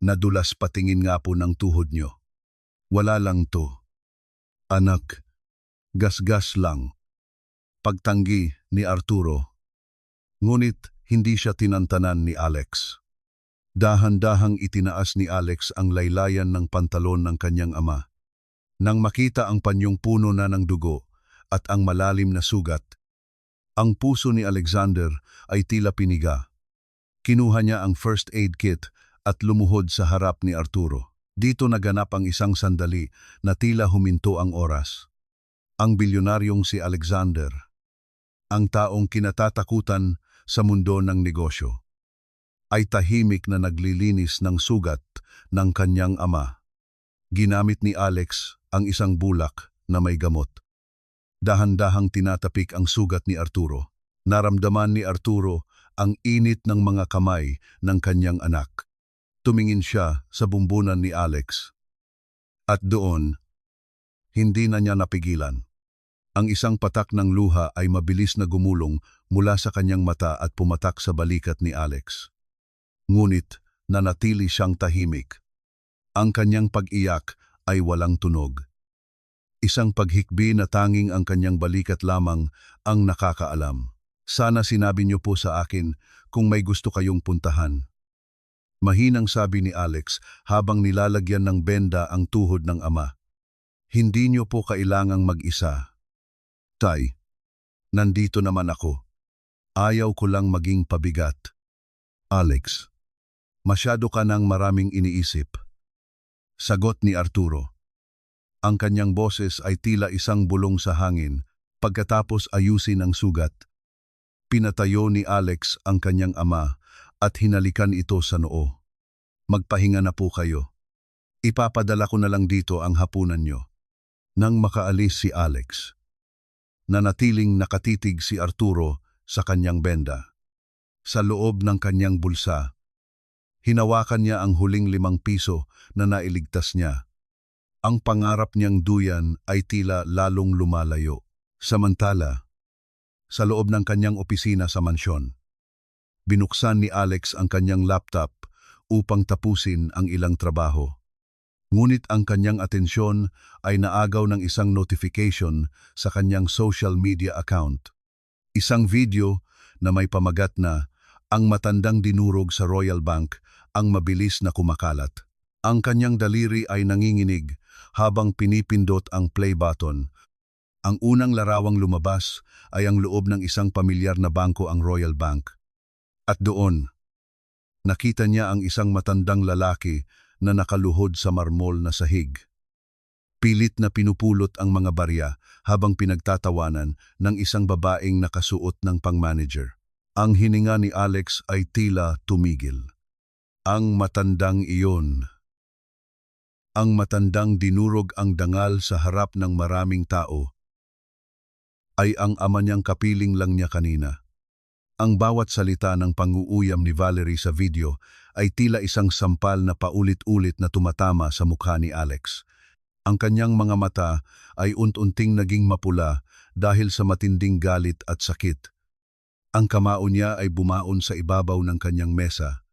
"Nadulas patingin nga po ng tuhod niyo." "Wala lang to. Anak, gasgas lang." Pagtanggi ni Arturo. Ngunit hindi siya tinantanan ni Alex. Dahan-dahang itinaas ni Alex ang laylayan ng pantalon ng kanyang ama. Nang makita ang panyong puno na ng dugo at ang malalim na sugat, ang puso ni Alexander ay tila piniga. Kinuha niya ang first aid kit at lumuhod sa harap ni Arturo. Dito naganap ang isang sandali na tila huminto ang oras. Ang bilyonaryong si Alexander, ang taong kinatatakutan sa mundo ng negosyo, ay tahimik na naglilinis ng sugat ng kanyang ama. Ginamit ni Alex ang isang bulak na may gamot. Dahan-dahang tinatapik ang sugat ni Arturo. Naramdaman ni Arturo ang init ng mga kamay ng kanyang anak. Tumingin siya sa bumbunan ni Alex. At doon, hindi na niya napigilan. Ang isang patak ng luha ay mabilis na gumulong mula sa kanyang mata at pumatak sa balikat ni Alex. Ngunit nanatili siyang tahimik. Ang kanyang pag-iyak ay walang tunog. Isang paghikbi na tanging ang kanyang balikat lamang ang nakakaalam. Sana sinabi niyo po sa akin kung may gusto kayong puntahan. Mahinang sabi ni Alex habang nilalagyan ng benda ang tuhod ng ama. Hindi niyo po kailangang mag-isa. Tay, nandito naman ako. Ayaw ko lang maging pabigat. Alex, masyado ka nang maraming iniisip. Sagot ni Arturo. Ang kanyang boses ay tila isang bulong sa hangin pagkatapos ayusin ang sugat. Pinatayo ni Alex ang kanyang ama at hinalikan ito sa noo. Magpahinga na po kayo. Ipapadala ko na lang dito ang hapunan nyo. Nang makaalis si Alex, nanatiling nakatitig si Arturo sa kanyang benda. Sa loob ng kanyang bulsa, hinawakan niya ang huling 5 piso na nailigtas niya. Ang pangarap niyang duyan ay tila lalong lumalayo. Samantala, sa loob ng kanyang opisina sa mansyon, binuksan ni Alex ang kanyang laptop upang tapusin ang ilang trabaho. Ngunit ang kanyang atensyon ay naagaw ng isang notification sa kanyang social media account. Isang video na may pamagat na ang matandang dinurog sa Royal Bank ang mabilis na kumakalat. Ang kanyang daliri ay nanginginig habang pinipindot ang play button. Ang unang larawang lumabas ay ang loob ng isang pamilyar na bangko, ang Royal Bank. At doon, nakita niya ang isang matandang lalaki na nakaluhod sa marmol na sahig. Pilit na pinupulot ang mga barya habang pinagtatawanan ng isang babaeng nakasuot ng pang-manager. Ang hininga ni Alex ay tila tumigil. Ang matandang iyon. Ang matandang dinurog ang dangal sa harap ng maraming tao ay ang ama niyang kapiling lang niya kanina. Ang bawat salita ng pang-uuyam ni Valerie sa video ay tila isang sampal na paulit-ulit na tumatama sa mukha ni Alex. Ang kanyang mga mata ay unti-unting naging mapula dahil sa matinding galit at sakit. Ang kamao niya ay bumaon sa ibabaw ng kanyang mesa.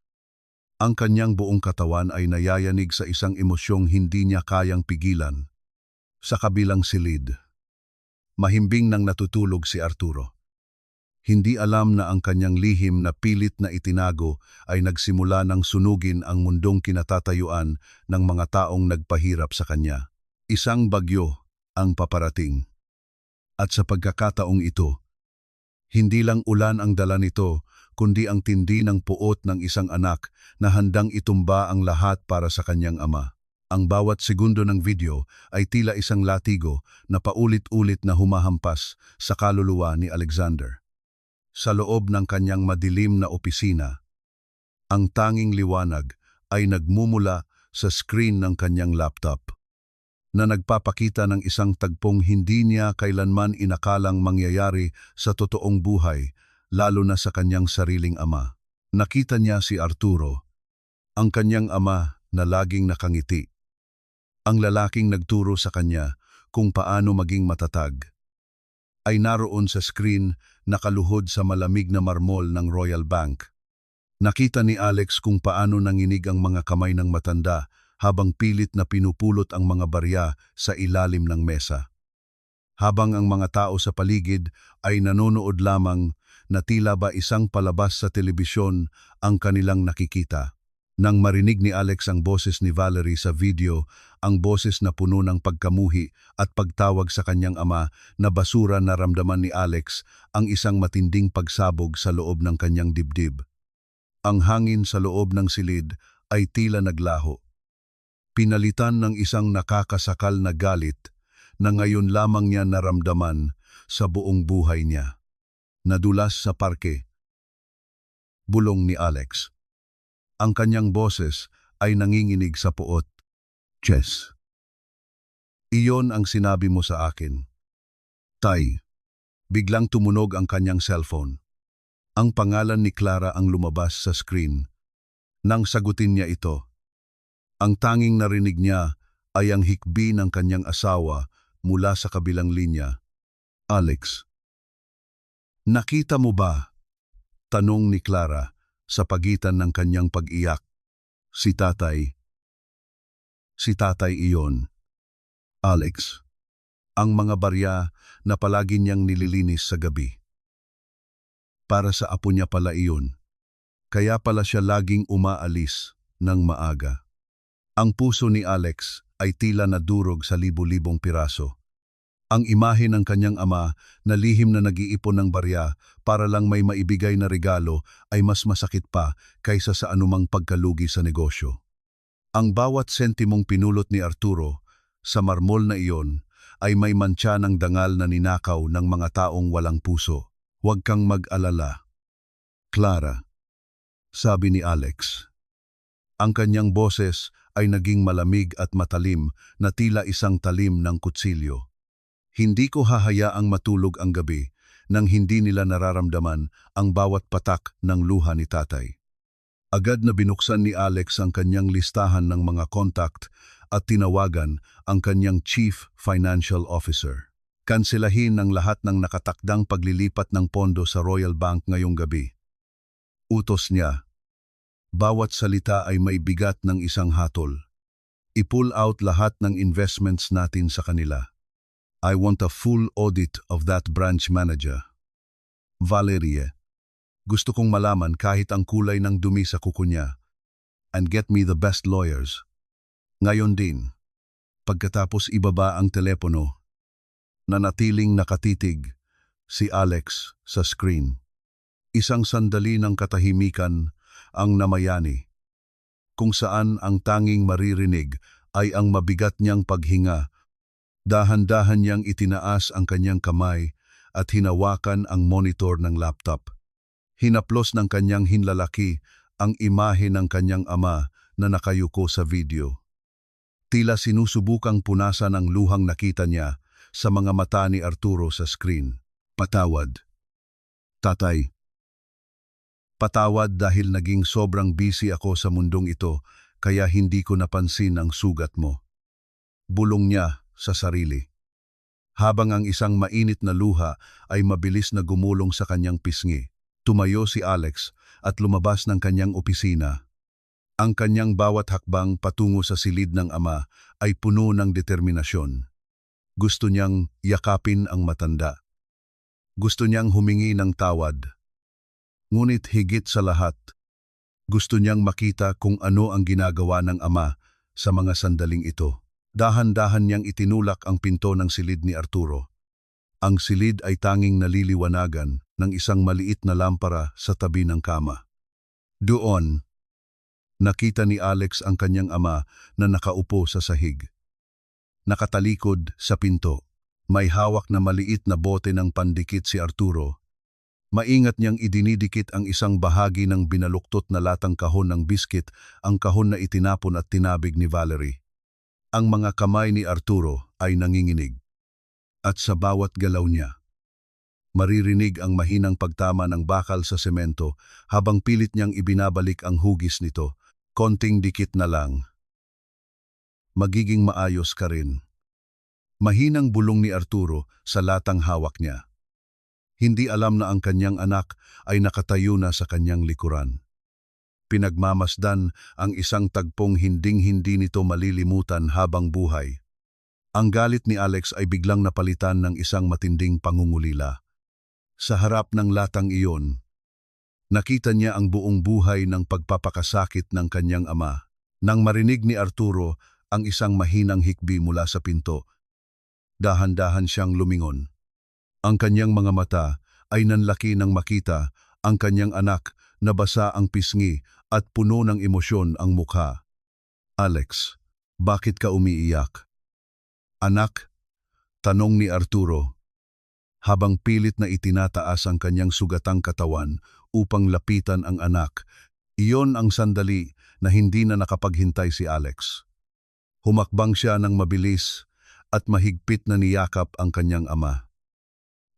Ang kanyang buong katawan ay nayayanig sa isang emosyong hindi niya kayang pigilan. Sa kabilang silid, mahimbing nang natutulog si Arturo. Hindi alam na ang kanyang lihim na pilit na itinago ay nagsimula ng sunugin ang mundong kinatatayuan ng mga taong nagpahirap sa kanya. Isang bagyo ang paparating. At sa pagkakataong ito, hindi lang ulan ang dala nito, kundi ang tindi ng puot ng isang anak na handang itumba ang lahat para sa kanyang ama. Ang bawat segundo ng video ay tila isang latigo na paulit-ulit na humahampas sa kaluluwa ni Alexander. Sa loob ng kanyang madilim na opisina, ang tanging liwanag ay nagmumula sa screen ng kanyang laptop na nagpapakita ng isang tagpong hindi niya kailanman inakalang mangyayari sa totoong buhay, lalo na sa kanyang sariling ama. Nakita niya si Arturo, ang kanyang ama na laging nakangiti. Ang lalaking nagturo sa kanya kung paano maging matatag ay naroon sa screen nakaluhod sa malamig na marmol ng Royal Bank. Nakita ni Alex kung paano nanginig ang mga kamay ng matanda habang pilit na pinupulot ang mga barya sa ilalim ng mesa. Habang ang mga tao sa paligid ay nanonood lamang na tila ba isang palabas sa telebisyon ang kanilang nakikita. Nang marinig ni Alex ang boses ni Valerie sa video, ang boses na puno ng pagkamuhi at pagtawag sa kanyang ama na basura, naramdaman ni Alex ang isang matinding pagsabog sa loob ng kanyang dibdib. Ang hangin sa loob ng silid ay tila naglaho. Pinalitan ng isang nakakasakal na galit na ngayon lamang niya naramdaman sa buong buhay niya. Nadulas sa parke. Bulong ni Alex. Ang kanyang boses ay nanginginig sa puot. Chess. Iyon ang sinabi mo sa akin. Tay. Biglang tumunog ang kanyang cellphone. Ang pangalan ni Clara ang lumabas sa screen. Nang sagutin niya ito, ang tanging narinig niya ay ang hikbi ng kanyang asawa mula sa kabilang linya. Alex. Nakita mo ba? Tanong ni Clara sa pagitan ng kanyang pag-iyak. Si tatay. Si tatay iyon. Alex. Ang mga barya na palagi niyang nililinis sa gabi. Para sa apo niya pala iyon. Kaya pala siya laging umaalis ng maaga. Ang puso ni Alex ay tila nadurog sa libu-libong piraso. Ang imahe ng kanyang ama na lihim na nag-iipon ng barya para lang may maibigay na regalo ay mas masakit pa kaysa sa anumang pagkalugi sa negosyo. Ang bawat sentimong pinulot ni Arturo sa marmol na iyon ay may mantsa ng dangal na ninakaw ng mga taong walang puso. Huwag kang mag-alala. Clara, sabi ni Alex. Ang kanyang boses ay naging malamig at matalim na tila isang talim ng kutsilyo. Hindi ko hahayaang matulog ang gabi nang hindi nila nararamdaman ang bawat patak ng luha ni tatay. Agad na binuksan ni Alex ang kanyang listahan ng mga contact at tinawagan ang kanyang Chief Financial Officer. Kanselahin ang lahat ng nakatakdang paglilipat ng pondo sa Royal Bank ngayong gabi. Utos niya. Bawat salita ay may bigat ng isang hatol. I-pull out lahat ng investments natin sa kanila. I want a full audit of that branch manager. Valerie, gusto kong malaman kahit ang kulay ng dumi sa kuko niya. And get me the best lawyers. Ngayon din, pagkatapos ibaba ang telepono, nanatiling nakatitig si Alex sa screen. Isang sandali ng katahimikan ang namayani, kung saan ang tanging maririnig ay ang mabigat niyang paghinga. Dahan-dahan niyang itinaas ang kanyang kamay at hinawakan ang monitor ng laptop. Hinaplos ng kanyang hinlalaki ang imahe ng kanyang ama na nakayuko sa video. Tila sinusubukang punasan ang luhang nakita niya sa mga mata ni Arturo sa screen. Patawad. Tatay. Patawad dahil naging sobrang busy ako sa mundong ito kaya hindi ko napansin ang sugat mo. Bulong niya sa sarili. Habang ang isang mainit na luha ay mabilis na gumulong sa kanyang pisngi, tumayo si Alex at lumabas ng kanyang opisina. Ang kanyang bawat hakbang patungo sa silid ng ama ay puno ng determinasyon. Gusto niyang yakapin ang matanda. Gusto niyang humingi ng tawad. Ngunit higit sa lahat, gusto niyang makita kung ano ang ginagawa ng ama sa mga sandaling ito. Dahan-dahan niyang itinulak ang pinto ng silid ni Arturo. Ang silid ay tanging naliliwanagan ng isang maliit na lampara sa tabi ng kama. Doon, nakita ni Alex ang kanyang ama na nakaupo sa sahig. Nakatalikod sa pinto, may hawak na maliit na bote ng pandikit si Arturo. Maingat niyang idinidikit ang isang bahagi ng binaluktot na latang kahon ng biskit, ang kahon na itinapon at tinabig ni Valerie. Ang mga kamay ni Arturo ay nanginginig. At sa bawat galaw niya, maririnig ang mahinang pagtama ng bakal sa semento habang pilit niyang ibinabalik ang hugis nito. Konting dikit na lang. Magiging maayos ka rin. Mahinang bulong ni Arturo sa latang hawak niya. Hindi alam na ang kanyang anak ay nakatayo na sa kanyang likuran. Pinagmamasdan ang isang tagpong hinding-hindi nito malilimutan habang buhay. Ang galit ni Alex ay biglang napalitan ng isang matinding pangungulila. Sa harap ng latang iyon, nakita niya ang buong buhay ng pagpapakasakit ng kanyang ama. Nang marinig ni Arturo ang isang mahinang hikbi mula sa pinto, dahan-dahan siyang lumingon. Ang kanyang mga mata ay nanlaki nang makita ang kanyang anak na basa ang pisngi at puno ng emosyon ang mukha. Alex, bakit ka umiiyak? Anak, Tanong ni Arturo, habang pilit na itinataas ang kanyang sugatang katawan upang lapitan ang anak. Iyon ang sandali na hindi na nakapaghintay si Alex. Humakbang siya ng mabilis at mahigpit na niyakap ang kanyang ama.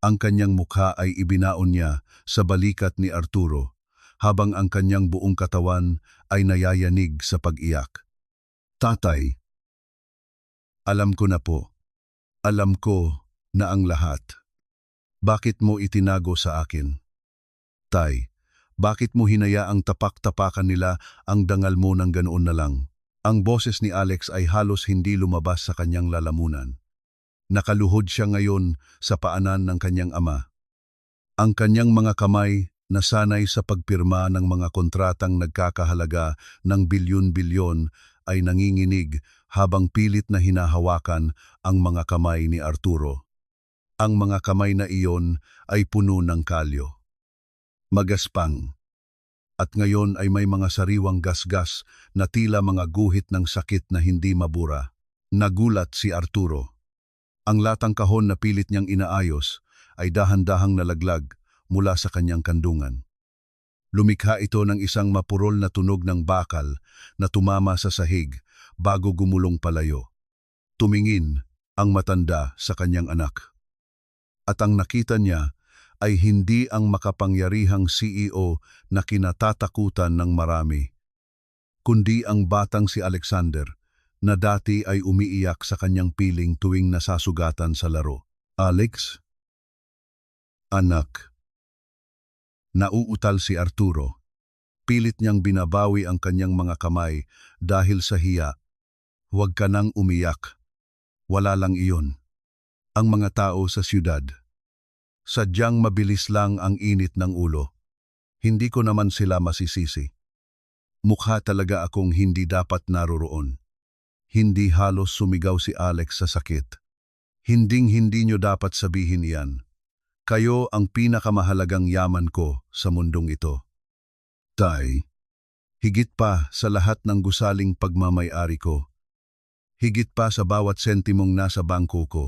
Ang kanyang mukha ay ibinaon niya sa balikat ni Arturo, habang ang kanyang buong katawan ay nayayanig sa pag-iyak. Tatay, alam ko na po. Alam ko na ang lahat. Bakit mo itinago sa akin? Tay, bakit mo hinayaang tapak-tapakan nila ang dangal mo ng ganoon na lang? Ang boses ni Alex ay halos hindi lumabas sa kanyang lalamunan. Nakaluhod siya ngayon sa paanan ng kanyang ama. Ang kanyang mga kamay na sanay sa pagpirma ng mga kontratang nagkakahalaga ng bilyon-bilyon ay nanginginig habang pilit na hinahawakan ang mga kamay ni Arturo. Ang mga kamay na iyon ay puno ng kalyo. Magaspang. At ngayon ay may mga sariwang gasgas na tila mga guhit ng sakit na hindi mabura. Nagulat si Arturo. Ang latang kahon na pilit niyang inaayos ay dahan-dahang nalaglag mula sa kanyang kandungan. Lumikha ito ng isang mapurol na tunog ng bakal na tumama sa sahig bago gumulong palayo. Tumingin ang matanda sa kanyang anak. At ang nakita niya ay hindi ang makapangyarihang CEO na kinatatakutan ng marami, kundi ang batang si Alexander na dati ay umiiyak sa kanyang piling tuwing nasasugatan sa laro. Alex? Anak. Nauutal si Arturo. Pilit niyang binabawi ang kanyang mga kamay dahil sa hiya. Huwag ka nang umiyak. Wala lang iyon. Ang mga tao sa siyudad. Sadyang mabilis lang ang init ng ulo. Hindi ko naman sila masisisi. Mukha talaga akong hindi dapat naroroon. Hindi halos sumigaw si Alex sa sakit. Hinding-hindi nyo dapat sabihin iyan. Kayo ang pinakamahalagang yaman ko sa mundong ito. Tay, higit pa sa lahat ng gusaling pagmamay-ari ko. Higit pa sa bawat sentimong nasa bangko ko.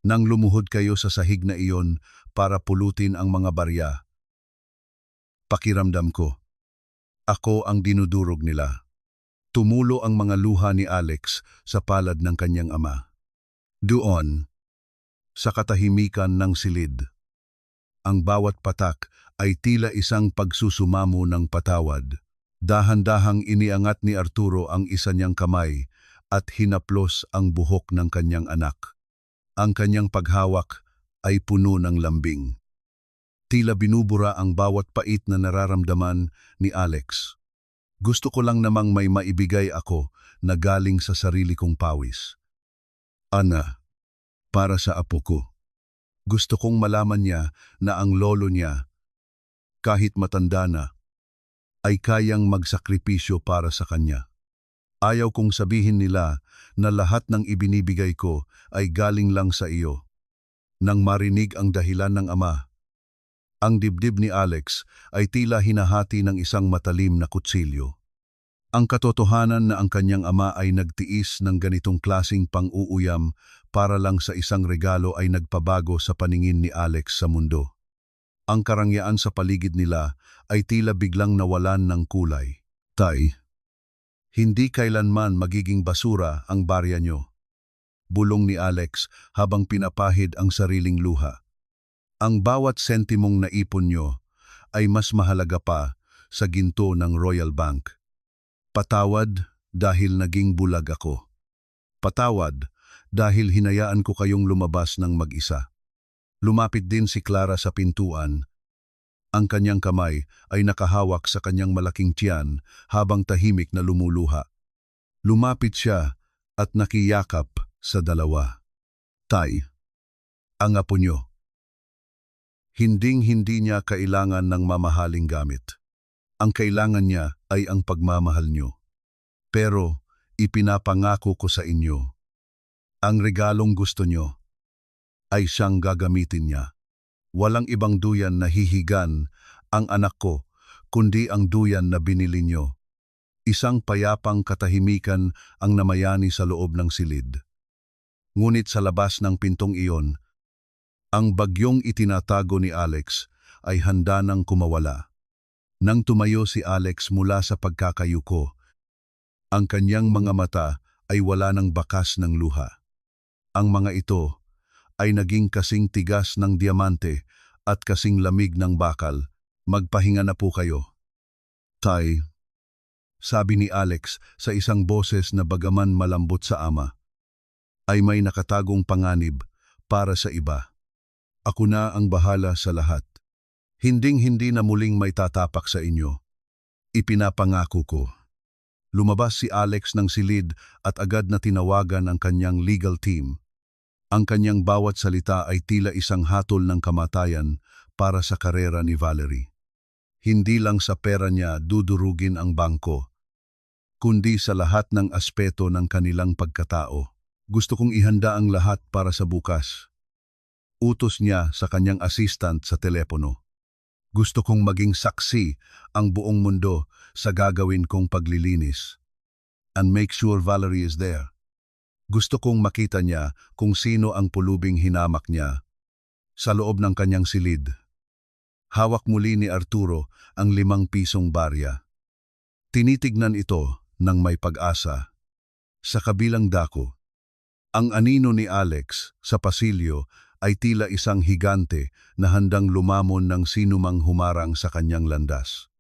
Nang lumuhod kayo sa sahig na iyon para pulutin ang mga barya. Pakiramdam ko. Ako ang dinudurog nila. Tumulo ang mga luha ni Alex sa palad ng kanyang ama. Doon, sa katahimikan ng silid, ang bawat patak ay tila isang pagsusumamo ng patawad. Dahan-dahang iniangat ni Arturo ang isa niyang kamay at hinaplos ang buhok ng kanyang anak. Ang kanyang paghawak ay puno ng lambing. Tila binubura ang bawat pait na nararamdaman ni Alex. Gusto ko lang namang may maibigay ako na galing sa sarili kong pawis. Ana, para sa apo ko. Gusto kong malaman niya na ang lolo niya, kahit matanda na, ay kayang magsakripisyo para sa kanya. Ayaw kong sabihin nila na lahat ng ibinibigay ko ay galing lang sa iyo. Nang marinig ang dahilan ng ama, ang dibdib ni Alex ay tila hinahati ng isang matalim na kutsilyo. Ang katotohanan na ang kanyang ama ay nagtiis ng ganitong klasing pang-uuyam para lang sa isang regalo ay nagpabago sa paningin ni Alex sa mundo. Ang karangyaan sa paligid nila ay tila biglang nawalan ng kulay. Tay, hindi kailanman magiging basura ang barya nyo. Bulong ni Alex habang pinapahid ang sariling luha. Ang bawat sentimong naipon nyo ay mas mahalaga pa sa ginto ng Royal Bank. Patawad dahil naging bulag ako. Patawad dahil hinayaan ko kayong lumabas ng mag-isa. Lumapit din si Clara sa pintuan. Ang kanyang kamay ay nakahawak sa kanyang malaking tiyan habang tahimik na lumuluha. Lumapit siya at nakiyakap sa dalawa. Tay, ang apo nyo. Hinding-hindi niya kailangan ng mamahaling gamit. Ang kailangan niya ay ang pagmamahal nyo. Pero ipinapangako ko sa inyo, ang regalong gusto nyo ay siyang gagamitin niya. Walang ibang duyan na hihigan ang anak ko, kundi ang duyan na binili nyo. Isang payapang katahimikan ang namayani sa loob ng silid. Ngunit sa labas ng pintong iyon, ang bagyong itinatago ni Alex ay handa nang kumawala. Nang tumayo si Alex mula sa pagkakayuko, ang kanyang mga mata ay wala ng bakas ng luha. Ang mga ito ay naging kasing tigas ng diamante at kasing lamig ng bakal. Magpahinga na po kayo. Tay, sabi ni Alex sa isang boses na bagaman malambot sa ama, ay may nakatagong panganib para sa iba. Ako na ang bahala sa lahat. Hinding-hindi na muling may tatapak sa inyo. Ipinapangako ko. Lumabas si Alex ng silid at agad na tinawagan ang kanyang legal team. Ang kanyang bawat salita ay tila isang hatol ng kamatayan para sa karera ni Valerie. Hindi lang sa pera niya dudurugin ang bangko, kundi sa lahat ng aspeto ng kanilang pagkatao. Gusto kong ihanda ang lahat para sa bukas. Utos niya sa kanyang assistant sa telepono. Gusto kong maging saksi ang buong mundo sa gagawin kong paglilinis. And make sure Valerie is there. Gusto kong makita niya kung sino ang pulubing hinamak niya sa loob ng kanyang silid. Hawak muli ni Arturo ang 5 pisong barya. Tinitignan ito ng may pag-asa. Sa kabilang dako, ang anino ni Alex sa pasilyo ay tila isang higante na handang lumamon ng sinumang humarang sa kanyang landas.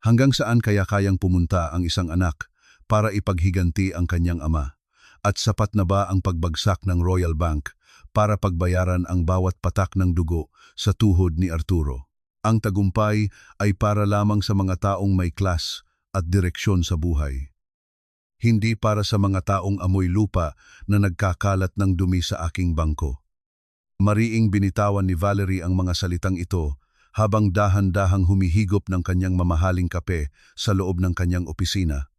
Hanggang saan kaya kayang pumunta ang isang anak para ipaghiganti ang kanyang ama? At sapat na ba ang pagbagsak ng Royal Bank para pagbayaran ang bawat patak ng dugo sa tuhod ni Arturo? Ang tagumpay ay para lamang sa mga taong may klas at direksyon sa buhay. Hindi para sa mga taong amoy lupa na nagkakalat ng dumi sa aking bangko. Mariing binitawan ni Valerie ang mga salitang ito habang dahan-dahang humihigop ng kanyang mamahaling kape sa loob ng kanyang opisina.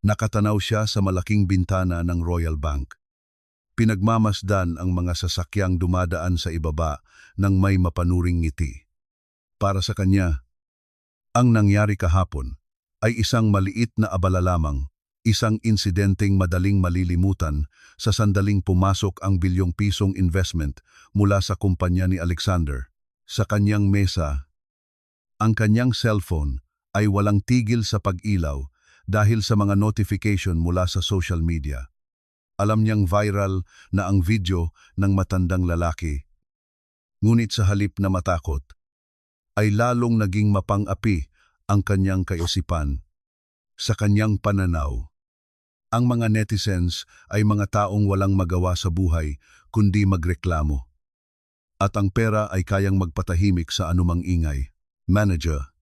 Nakatanaw siya sa malaking bintana ng Royal Bank. Pinagmamasdan ang mga sasakyang dumadaan sa ibaba ng may mapanuring ngiti. Para sa kanya, ang nangyari kahapon ay isang maliit na abala lamang, isang insidenteng madaling malilimutan sa sandaling pumasok ang bilyong-pisong investment mula sa kumpanya ni Alexander. Sa kanyang mesa, ang kanyang cellphone ay walang tigil sa pag-ilaw dahil sa mga notification mula sa social media. Alam niyang viral na ang video ng matandang lalaki. Ngunit sa halip na matakot, ay lalong naging mapang-api ang kanyang kaisipan. Sa kanyang pananaw, ang mga netizens ay mga taong walang magawa sa buhay kundi magreklamo. At ang pera ay kayang magpatahimik sa anumang ingay. Manager.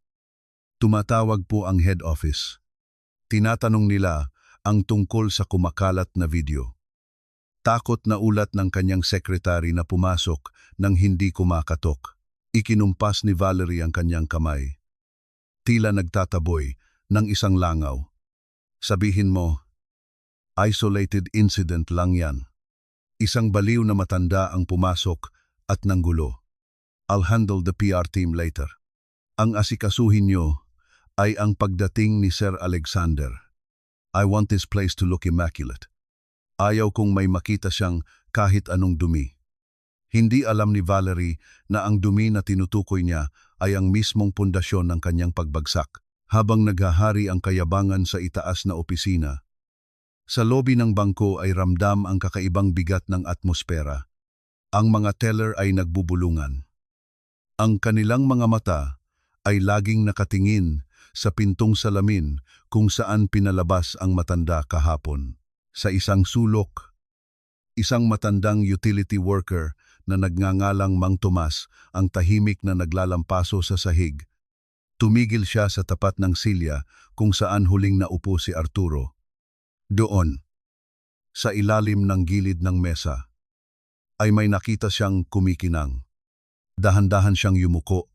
Tumatawag po ang head office. Tinatanong nila ang tungkol sa kumakalat na video. Takot na ulat ng kanyang sekretary na pumasok nang hindi kumakatok. Ikinumpas ni Valerie ang kanyang kamay. Tila nagtataboy ng isang langaw. Sabihin mo, isolated incident lang yan. Isang baliw na matanda ang pumasok at nanggulo. I'll handle the PR team later. Ang asikasuhin nyo ay ang pagdating ni Sir Alexander. I want this place to look immaculate. Ayaw kong may makita siyang kahit anong dumi. Hindi alam ni Valerie na ang dumi na tinutukoy niya ay ang mismong pundasyon ng kanyang pagbagsak. Habang naghahari ang kayabangan sa itaas na opisina, sa lobi ng bangko ay ramdam ang kakaibang bigat ng atmosfera. Ang mga teller ay nagbubulungan. Ang kanilang mga mata ay laging nakatingin sa pintong salamin kung saan pinalabas ang matanda kahapon. Sa isang sulok, isang matandang utility worker na nagngangalang Mang Tomas ang tahimik na naglalampaso sa sahig. Tumigil siya sa tapat ng silya kung saan huling naupo si Arturo. Doon, sa ilalim ng gilid ng mesa, ay may nakita siyang kumikinang. Dahan-dahan siyang yumuko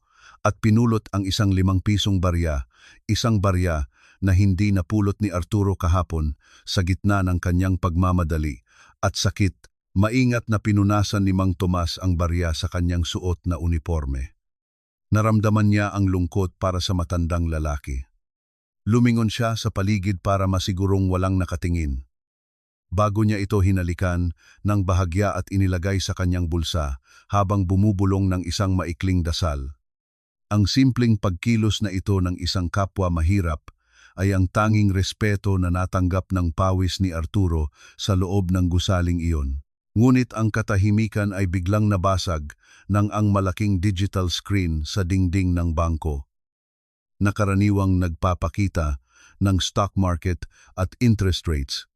at pinulot ang isang 5 pisong barya, isang barya na hindi napulot ni Arturo kahapon sa gitna ng kanyang pagmamadali at sakit. Maingat na pinunasan ni Mang Tomas ang barya sa kanyang suot na uniforme. Naramdaman niya ang lungkot para sa matandang lalaki. Lumingon siya sa paligid para masigurong walang nakatingin. bago niya ito hinalikan ng bahagya at inilagay sa kanyang bulsa habang bumubulong ng isang maikling dasal. Ang simpleng pagkilos na ito ng isang kapwa mahirap ay ang tanging respeto na natanggap ng pawis ni Arturo sa loob ng gusaling iyon. Ngunit ang katahimikan ay biglang nabasag ng ang malaking digital screen sa dingding ng bangko, na karaniwang nagpapakita ng stock market at interest rates,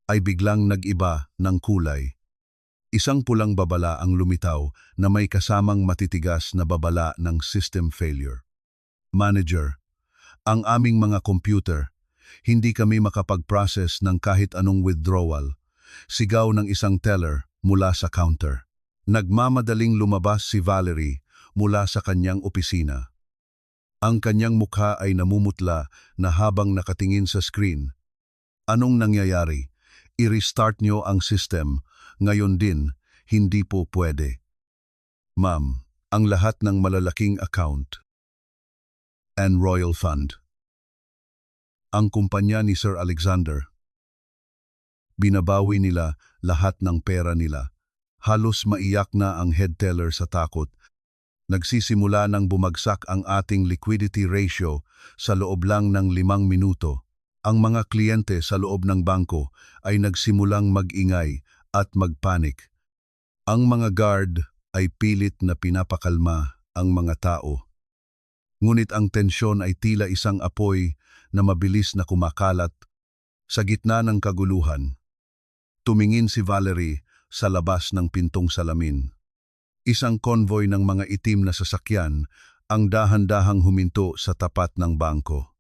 ay biglang nag-iba ng kulay. Isang pulang babala ang lumitaw na may kasamang matitigas na babala ng system failure. Manager, ang aming mga computer, hindi kami makapag-process ng kahit anong withdrawal. Sigaw ng isang teller mula sa counter. Nagmamadaling lumabas si Valerie mula sa kanyang opisina. Ang kanyang mukha ay namumutla na habang nakatingin sa screen. Anong nangyayari? I-restart niyo ang system. Ngayon din, hindi po pwede. Ma'am, ang lahat ng malalaking account and Royal Fund. Ang kumpanya ni Sir Alexander. Binabawi nila lahat ng pera nila. Halos maiyak na ang head teller sa takot. Nagsisimula nang bumagsak ang ating liquidity ratio sa loob lang ng 5 minuto. Ang mga kliyente sa loob ng bangko ay nagsimulang mag-ingay at magpanik. Ang mga guard ay pilit na pinapakalma ang mga tao. Ngunit ang tensyon ay tila isang apoy na mabilis na kumakalat sa gitna ng kaguluhan. Tumingin si Valerie sa labas ng pintong salamin. Isang convoy ng mga itim na sasakyan ang dahan-dahang huminto sa tapat ng bangko.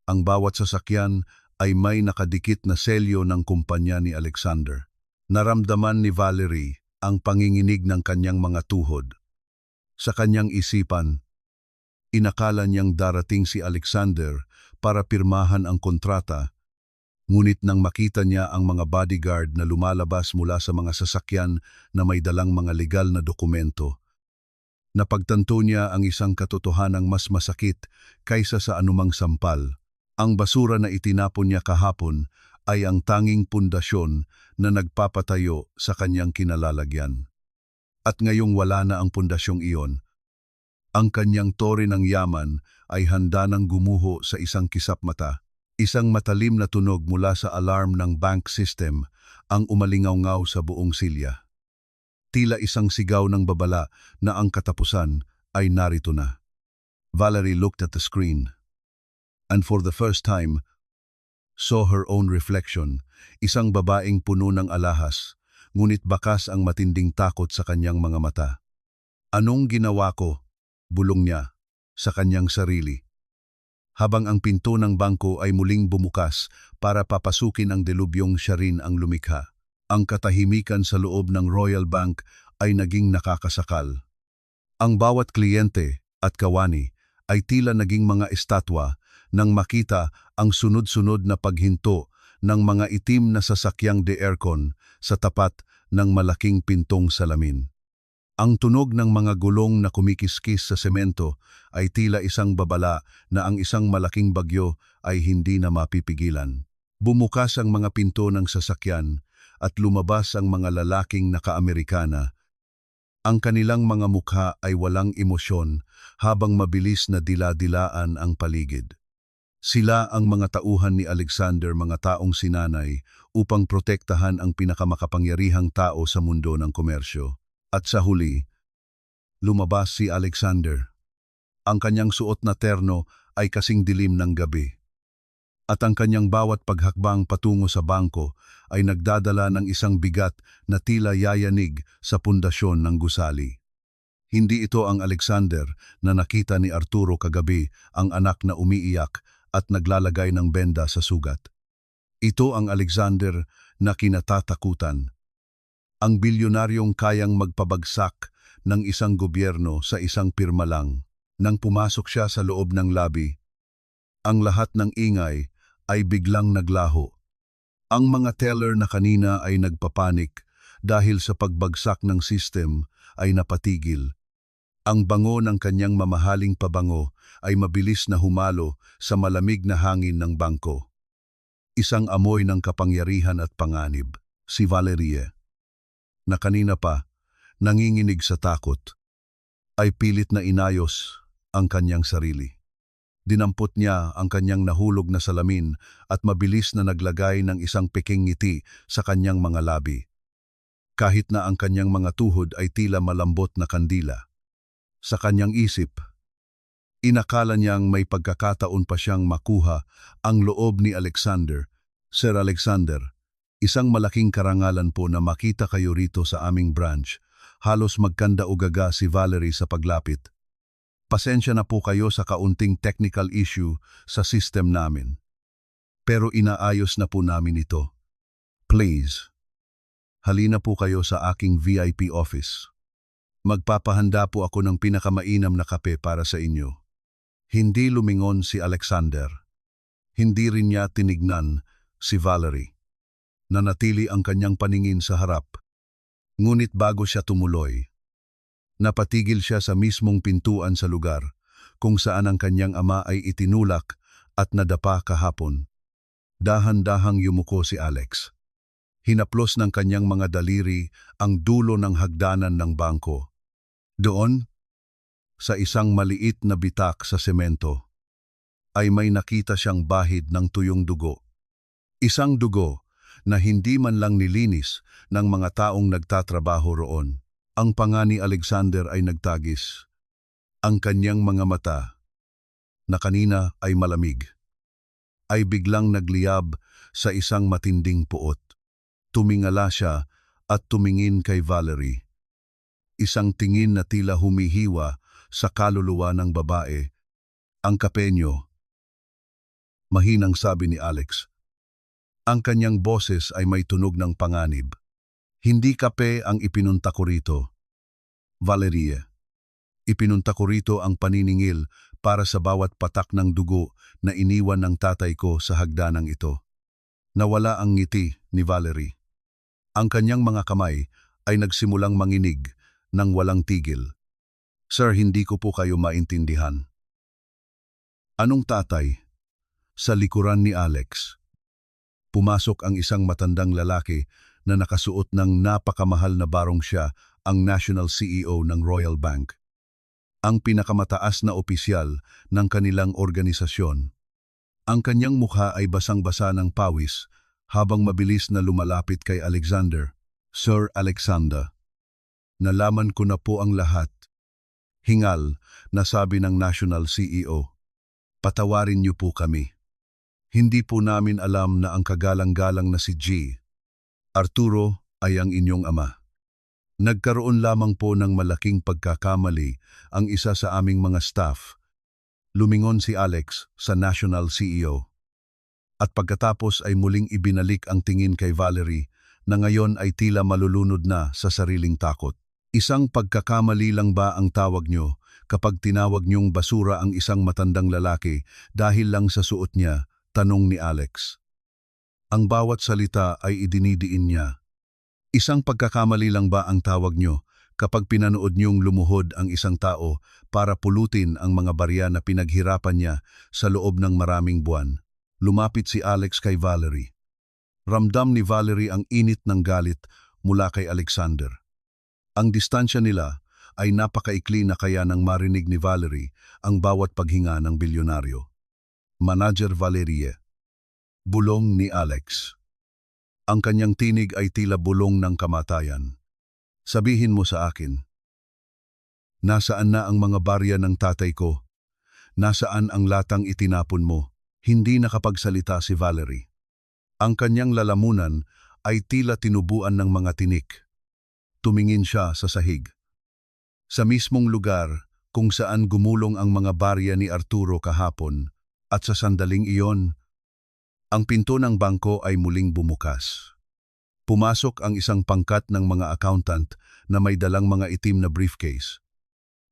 Ang bawat sasakyan ay may nakadikit na selyo ng kumpanya ni Alexander. Naramdaman ni Valerie ang panginginig ng kanyang mga tuhod. Sa kanyang isipan, inakala niyang darating si Alexander para pirmahan ang kontrata. Ngunit nang makita niya ang mga bodyguard na lumalabas mula sa mga sasakyan na may dalang mga legal na dokumento, napagtanto niya ang isang katotohanang mas masakit kaysa sa anumang sampal. Ang basura na itinapon niya kahapon ay ang tanging pundasyon na nagpapatayo sa kanyang kinalalagyan. At ngayong wala na ang pundasyong iyon, ang kanyang tore ng yaman ay handa ng gumuho sa isang kisap mata. Isang matalim na tunog mula sa alarm ng bank system ang umalingaw-ngaw sa buong silya. Tila isang sigaw ng babala na ang katapusan ay narito na. Valerie looked at the screen, and for the first time, saw her own reflection, isang babaeng puno ng alahas, ngunit bakas ang matinding takot sa kanyang mga mata. Anong ginawa ko? Bulong niya sa kanyang sarili. Habang ang pinto ng bangko ay muling bumukas para papasukin ang delubyong siya rin ang lumikha. Ang katahimikan sa loob ng Royal Bank ay naging nakakasakal. Ang bawat kliyente at kawani ay tila naging mga estatwa nang makita ang sunod-sunod na paghinto ng mga itim na sasakyang de aircon sa tapat ng malaking pintong salamin. Ang tunog ng mga gulong na kumikiskis sa semento ay tila isang babala na ang isang malaking bagyo ay hindi na mapipigilan. Bumukas ang mga pinto ng sasakyan at lumabas ang mga lalaking naka-Amerikana. Ang kanilang mga mukha ay walang emosyon habang mabilis na dila-dilaan ang paligid. Sila ang mga tauhan ni Alexander, mga taong sinanay upang protektahan ang pinakamakapangyarihang tao sa mundo ng komersyo. At sa huli, lumabas si Alexander. Ang kanyang suot na terno ay kasing dilim ng gabi. At ang kanyang bawat paghakbang patungo sa bangko ay nagdadala ng isang bigat na tila yayanig sa pundasyon ng gusali. Hindi ito ang Alexander na nakita ni Arturo kagabi, ang anak na umiiyak at naglalagay ng benda sa sugat. Ito ang Alexander na kinatatakutan. Ang bilyonaryong kayang magpabagsak ng isang gobyerno sa isang pirma lang. Nang pumasok siya sa loob ng lobby, ang lahat ng ingay ay biglang naglaho. Ang mga teller na kanina ay nagpapanik dahil sa pagbagsak ng system ay napatigil. Ang bango ng kanyang mamahaling pabango ay mabilis na humalo sa malamig na hangin ng bangko. Isang amoy ng kapangyarihan at panganib, si Valerie, na kanina pa nanginginig sa takot, ay pilit na inayos ang kanyang sarili. Dinampot niya ang kanyang nahulog na salamin at mabilis na naglagay ng isang peking ngiti sa kanyang mga labi. Kahit na ang kanyang mga tuhod ay tila malambot na kandila. Sa kanyang isip, inakala niyang may pagkakataon pa siyang makuha ang loob ni Alexander. Sir Alexander, isang malaking karangalan po na makita kayo rito sa aming branch. Halos magkanda-ugaga si Valerie sa paglapit. Pasensya na po kayo sa kaunting technical issue sa system namin. Pero inaayos na po namin ito. Please, halina po kayo sa aking VIP office. Magpapahanda po ako ng pinakamainam na kape para sa inyo. Hindi lumingon si Alexander. Hindi rin niya tinignan si Valerie. Nanatili ang kanyang paningin sa harap. Ngunit bago siya tumuloy, napatigil siya sa mismong pintuan sa lugar kung saan ang kanyang ama ay itinulak at nadapa kahapon. Dahan-dahang yumuko si Alex. Hinaplos ng kanyang mga daliri ang dulo ng hagdanan ng bangko. Doon, sa isang maliit na bitak sa semento, ay may nakita siyang bahid ng tuyong dugo. Isang dugo na hindi man lang nilinis ng mga taong nagtatrabaho roon. Ang panga ni Alexander ay nagtagis. Ang kanyang mga mata, na kanina ay malamig, ay biglang nagliyab sa isang matinding puot. Tumingala siya at tumingin kay Valerie. Isang tingin na tila humihiwa sa kaluluwa ng babae. Ang kape niyo, mahinang sabi ni Alex. Ang kanyang boses ay may tunog ng panganib. Hindi kape ang ipinunta ko rito, Valerie. Ipinunta ko rito ang paniningil para sa bawat patak ng dugo na iniwan ng tatay ko sa hagdanang ito. Nawala ang ngiti ni Valerie. Ang kanyang mga kamay ay nagsimulang manginig ng walang tigil. Sir, hindi ko po kayo maintindihan. Anong tatay? Sa likuran ni Alex. Pumasok ang isang matandang lalaki na nakasuot ng napakamahal na barong. Siya ang National CEO ng Royal Bank. Ang pinakamataas na opisyal ng kanilang organisasyon. Ang kanyang mukha ay basang-basa ng pawis habang mabilis na lumalapit kay Alexander. Sir Alexander, nalaman ko na po ang lahat. Hingal na sabi ng National CEO. Patawarin niyo po kami. Hindi po namin alam na ang kagalang-galang na si Arturo ay ang inyong ama. Nagkaroon lamang po ng malaking pagkakamali ang isa sa aming mga staff. Lumingon si Alex sa National CEO. At pagkatapos ay muling ibinalik ang tingin kay Valerie na ngayon ay tila malulunod na sa sariling takot. Isang pagkakamali lang ba ang tawag nyo kapag tinawag nyong basura ang isang matandang lalaki dahil lang sa suot niya? Tanong ni Alex. Ang bawat salita ay idinidiin niya. Isang pagkakamali lang ba ang tawag nyo kapag pinanood niyong lumuhod ang isang tao para pulutin ang mga barya na pinaghirapan niya sa loob ng maraming buwan? Lumapit si Alex kay Valerie. Ramdam ni Valerie ang init ng galit mula kay Alexander. Ang distansya nila ay napakaikli na kaya nang marinig ni Valerie ang bawat paghinga ng bilyonaryo. Manager Valerie. Bulong ni Alex. Ang kanyang tinig ay tila bulong ng kamatayan. Sabihin mo sa akin. Nasaan na ang mga barya ng tatay ko? Nasaan ang latang itinapon mo? Hindi nakapagsalita si Valerie. Ang kanyang lalamunan ay tila tinubuan ng mga tinik. Tumingin siya sa sahig. Sa mismong lugar kung saan gumulong ang mga barya ni Arturo kahapon, at sa sandaling iyon, ang pinto ng bangko ay muling bumukas. Pumasok ang isang pangkat ng mga accountant na may dalang mga itim na briefcase.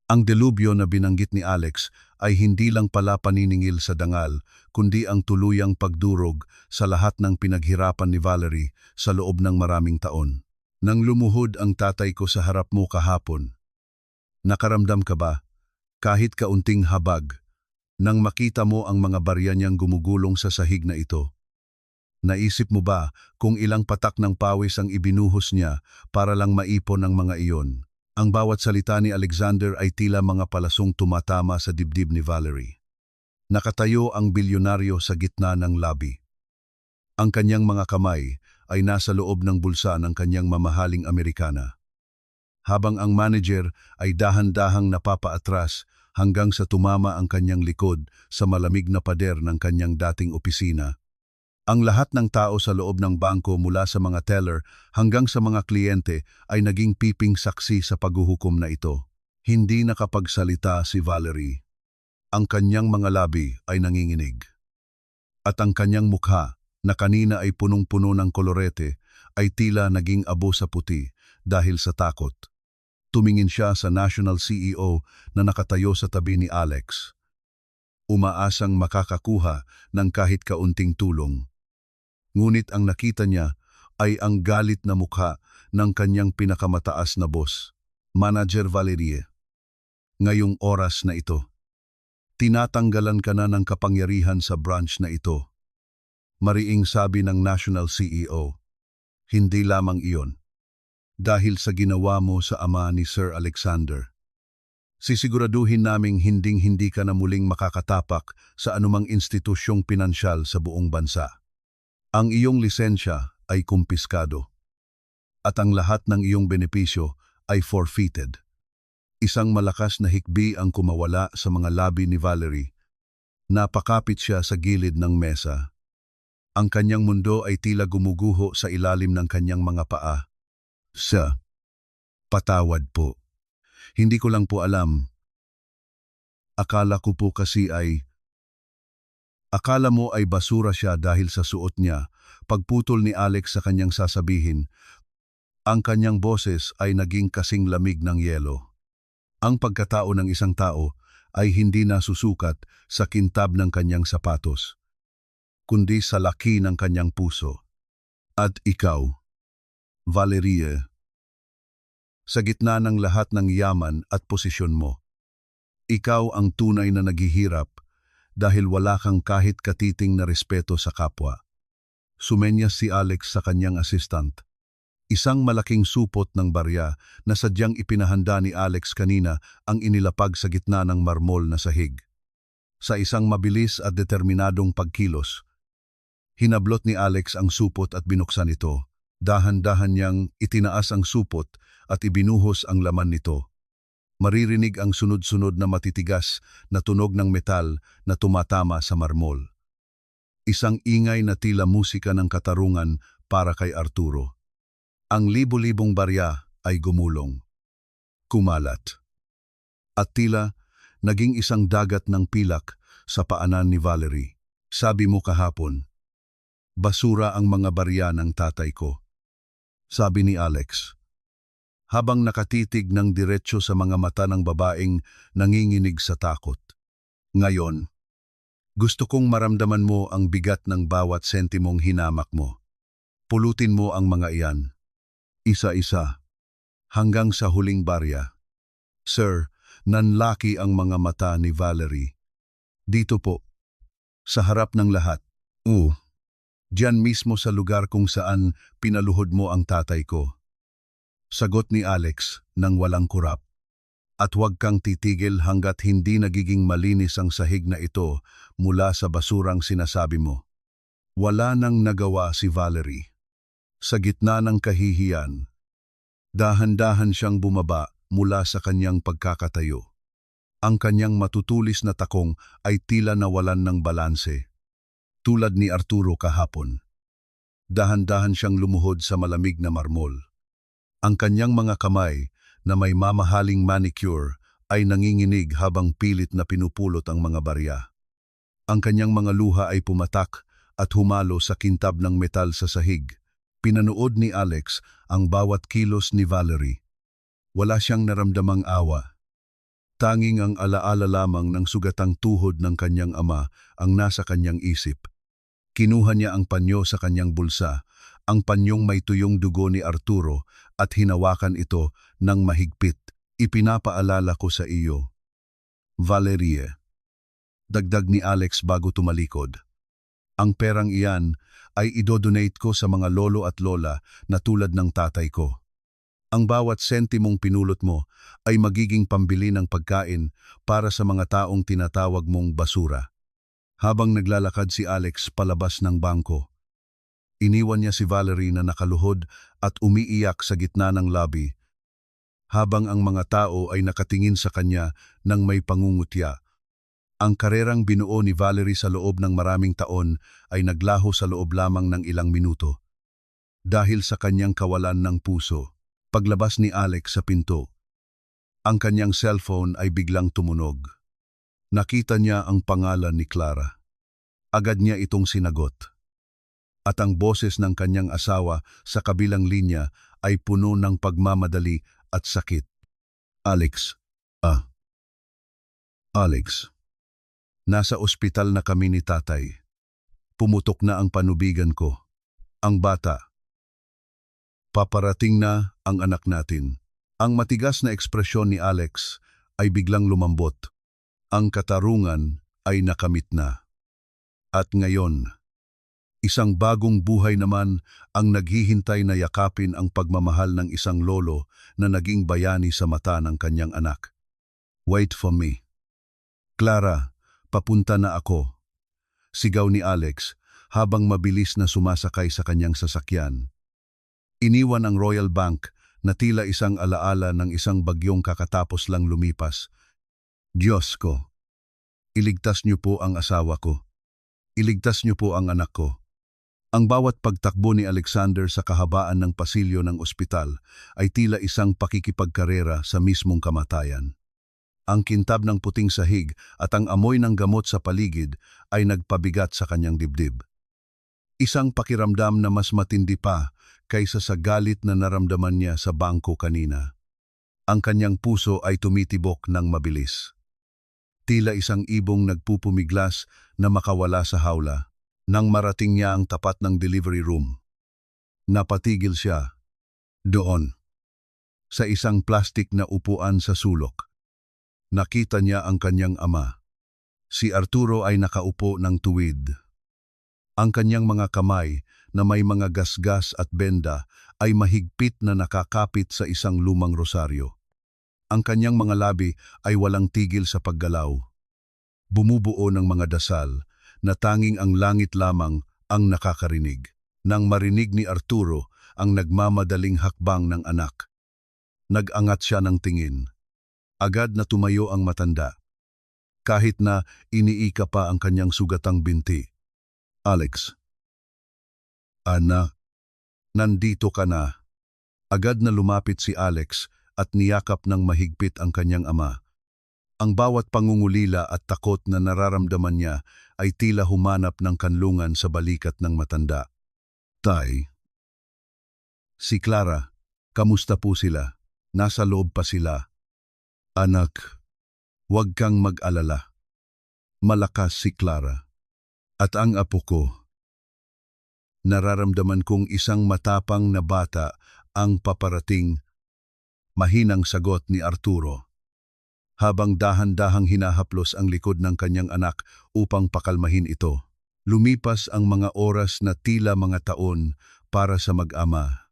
Ang delubyo na binanggit ni Alex ay hindi lang pala paniningil sa dangal, kundi ang tuluyang pagdurog sa lahat ng pinaghirapan ni Valerie sa loob ng maraming taon. Nang lumuhod ang tatay ko sa harap mo kahapon, nakaramdam ka ba, kahit kaunting habag, nang makita mo ang mga barya niyang gumugulong sa sahig na ito? Naisip mo ba kung ilang patak ng pawis ang ibinuhos niya para lang maipon ang mga iyon? Ang bawat salita ni Alexander ay tila mga palasong tumatama sa dibdib ni Valerie. Nakatayo ang bilyonaryo sa gitna ng lobby. Ang kanyang mga kamay ay nasa loob ng bulsa ng kanyang mamahaling Amerikana. Habang ang manager ay dahan-dahang napapaatras hanggang sa tumama ang kanyang likod sa malamig na pader ng kanyang dating opisina. Ang lahat ng tao sa loob ng bangko mula sa mga teller hanggang sa mga kliyente ay naging piping saksi sa paghuhukom na ito. Hindi nakapagsalita si Valerie. Ang kanyang mga labi ay nanginginig. At ang kanyang mukha, na kanina ay punong-puno ng kolorete, ay tila naging abo sa puti dahil sa takot. Tumingin siya sa National CEO na nakatayo sa tabi ni Alex. Umaasang makakakuha ng kahit kaunting tulong. Ngunit ang nakita niya ay ang galit na mukha ng kanyang pinakamataas na boss, Manager Valerie. Ngayong oras na ito, tinatanggalan ka na ng kapangyarihan sa branch na ito. Mariing sabi ng National CEO, hindi lamang iyon. Dahil sa ginawa mo sa ama ni Sir Alexander. Sisiguraduhin naming hinding-hindi ka na muling makakatapak sa anumang institusyong pinansyal sa buong bansa. Ang iyong lisensya ay kumpiskado. At ang lahat ng iyong benepisyo ay forfeited. Isang malakas na hikbi ang kumawala sa mga labi ni Valerie. Napakapit siya sa gilid ng mesa. Ang kanyang mundo ay tila gumuguho sa ilalim ng kanyang mga paa. Sir, patawad po. Hindi ko lang po alam. Akala ko po kasi ay... Akala mo ay basura siya dahil sa suot niya. Pagputol ni Alex sa kanyang sasabihin, ang kanyang boses ay naging kasing lamig ng yelo. Ang pagkatao ng isang tao ay hindi nasusukat sa kintab ng kanyang sapatos, kundi sa laki ng kanyang puso. At ikaw, Valerie, sa gitna ng lahat ng yaman at posisyon mo, ikaw ang tunay na naghihirap dahil wala kang kahit katiting na respeto sa kapwa. Sumenyas si Alex sa kanyang assistant. Isang malaking supot ng barya na sadyang ipinahanda ni Alex kanina ang inilapag sa gitna ng marmol na sahig. Sa isang mabilis at determinadong pagkilos, hinablot ni Alex ang supot at binuksan ito. Dahan-dahan niyang itinaas ang supot at ibinuhos ang laman nito. Maririnig ang sunod-sunod na matitigas na tunog ng metal na tumatama sa marmol. Isang ingay na tila musika ng katarungan para kay Arturo. Ang libo-libong barya ay gumulong, kumalat, at tila naging isang dagat ng pilak sa paanan ni Valerie. Sabi mo kahapon, basura ang mga barya ng tatay ko. Sabi ni Alex, habang nakatitig ng diretsyo sa mga mata ng babaeng nanginginig sa takot. Ngayon, gusto kong maramdaman mo ang bigat ng bawat sentimong hinamak mo. Pulutin mo ang mga iyan, isa-isa, hanggang sa huling barya. Sir, nanlaki ang mga mata ni Valerie. Dito po, sa harap ng lahat. Diyan mismo sa lugar kung saan pinaluhod mo ang tatay ko. Sagot ni Alex nang walang kurap. At huwag kang titigil hanggat hindi nagiging malinis ang sahig na ito mula sa basurang sinasabi mo. Wala nang nagawa si Valerie. Sa gitna ng kahihiyan, dahan-dahan siyang bumaba mula sa kanyang pagkakatayo. Ang kanyang matutulis na takong ay tila nawalan ng balanse. Tulad ni Arturo kahapon. Dahan-dahan siyang lumuhod sa malamig na marmol. Ang kanyang mga kamay na may mamahaling manicure ay nanginginig habang pilit na pinupulot ang mga barya. Ang kanyang mga luha ay pumatak at humalo sa kintab ng metal sa sahig. Pinanood ni Alex ang bawat kilos ni Valerie. Wala siyang naramdamang awa. Tanging ang alaala lamang ng sugatang tuhod ng kanyang ama ang nasa kanyang isip. Kinuha niya ang panyo sa kanyang bulsa, ang panyong may tuyong dugo ni Arturo, at hinawakan ito ng mahigpit. Ipinapaalala ko sa iyo, Valerie. Dagdag ni Alex bago tumalikod. Ang perang iyan ay idodonate ko sa mga lolo at lola na tulad ng tatay ko. Ang bawat sentimong pinulot mo ay magiging pambili ng pagkain para sa mga taong tinatawag mong basura. Habang naglalakad si Alex palabas ng bangko, iniwan niya si Valerie na nakaluhod at umiiyak sa gitna ng lobby, habang ang mga tao ay nakatingin sa kanya ng may pangungutya. Ang karerang binuo ni Valerie sa loob ng maraming taon ay naglaho sa loob lamang ng ilang minuto. Dahil sa kanyang kawalan ng puso, paglabas ni Alex sa pinto, ang kanyang cellphone ay biglang tumunog. Nakita niya ang pangalan ni Clara. Agad niya itong sinagot. At ang boses ng kanyang asawa sa kabilang linya ay puno ng pagmamadali at sakit. Alex. Alex. Nasa ospital na kami ni tatay. Pumutok na ang panubigan ko. Ang bata. Paparating na ang anak natin. Ang matigas na ekspresyon ni Alex ay biglang lumambot. Ang katarungan ay nakamit na. At ngayon, isang bagong buhay naman ang naghihintay na yakapin ang pagmamahal ng isang lolo na naging bayani sa mata ng kanyang anak. Wait for me. Clara, papunta na ako. Sigaw ni Alex habang mabilis na sumasakay sa kanyang sasakyan. Iniwan ang Royal Bank na tila isang alaala ng isang bagyong kakatapos lang lumipas. Diyos ko, iligtas niyo po ang asawa ko. Iligtas niyo po ang anak ko. Ang bawat pagtakbo ni Alexander sa kahabaan ng pasilyo ng ospital ay tila isang pakikipagkarera sa mismong kamatayan. Ang kintab ng puting sahig at ang amoy ng gamot sa paligid ay nagpabigat sa kanyang dibdib. Isang pakiramdam na mas matindi pa kaysa sa galit na naramdaman niya sa bangko kanina. Ang kanyang puso ay tumitibok ng mabilis. Tila isang ibong nagpupumiglas na makawala sa hawla. Nang marating niya ang tapat ng delivery room, napatigil siya. Doon, sa isang plastik na upuan sa sulok, nakita niya ang kanyang ama. Si Arturo ay nakaupo ng tuwid. Ang kanyang mga kamay na may mga gasgas at benda ay mahigpit na nakakapit sa isang lumang rosaryo. Ang kanyang mga labi ay walang tigil sa paggalaw. Bumubuo ng mga dasal na tanging ang langit lamang ang nakakarinig. Nang marinig ni Arturo ang nagmamadaling hakbang ng anak, nag-angat siya ng tingin. Agad na tumayo ang matanda. Kahit na iniika pa ang kanyang sugatang binti. Alex. Anak, nandito ka na. Agad na lumapit si Alex at niyakap ng mahigpit ang kanyang ama. Ang bawat pangungulila at takot na nararamdaman niya ay tila humanap ng kanlungan sa balikat ng matanda. Tay. Si Clara, kamusta po sila? Nasa loob pa sila. Anak, huwag kang mag-alala. Malakas si Clara. At ang apo ko. Nararamdaman kong isang matapang na bata ang paparating. Mahinang sagot ni Arturo. Habang dahan-dahang hinahaplos ang likod ng kanyang anak upang pakalmahin ito. Lumipas ang mga oras na tila mga taon para sa mag-ama.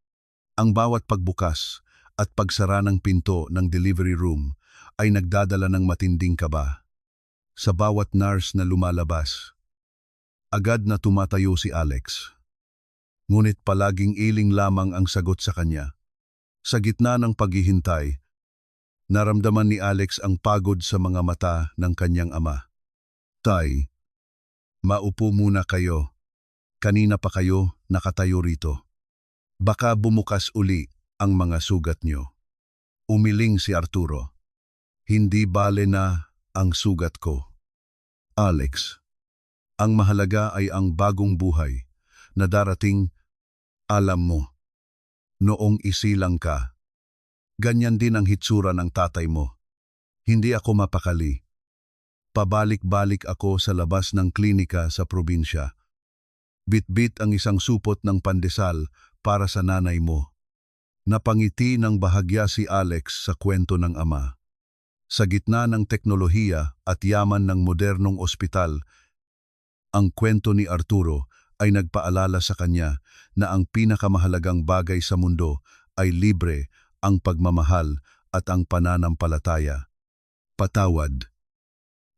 Ang bawat pagbukas at pagsara ng pinto ng delivery room ay nagdadala ng matinding kaba. Sa bawat nurse na lumalabas, agad na tumatayo si Alex. Ngunit palaging iling lamang ang sagot sa kanya. Sa gitna ng paghihintay, naramdaman ni Alex ang pagod sa mga mata ng kanyang ama. Tay, maupo muna kayo. Kanina pa kayo nakatayo rito. Baka bumukas uli ang mga sugat nyo. Umiling si Arturo. Hindi bale na ang sugat ko. Alex, ang mahalaga ay ang bagong buhay na darating, alam mo. Noong isilang ka, ganyan din ang hitsura ng tatay mo. Hindi ako mapakali. Pabalik-balik ako sa labas ng klinika sa probinsya. Bit-bit ang isang supot ng pandesal para sa nanay mo. Napangiti ng bahagya si Alex sa kwento ng ama. Sa gitna ng teknolohiya at yaman ng modernong ospital, Ang kwento ni Arturo ay nagpaalala sa kanya na ang pinakamahalagang bagay sa mundo ay libre, ang pagmamahal at ang pananampalataya. Patawad.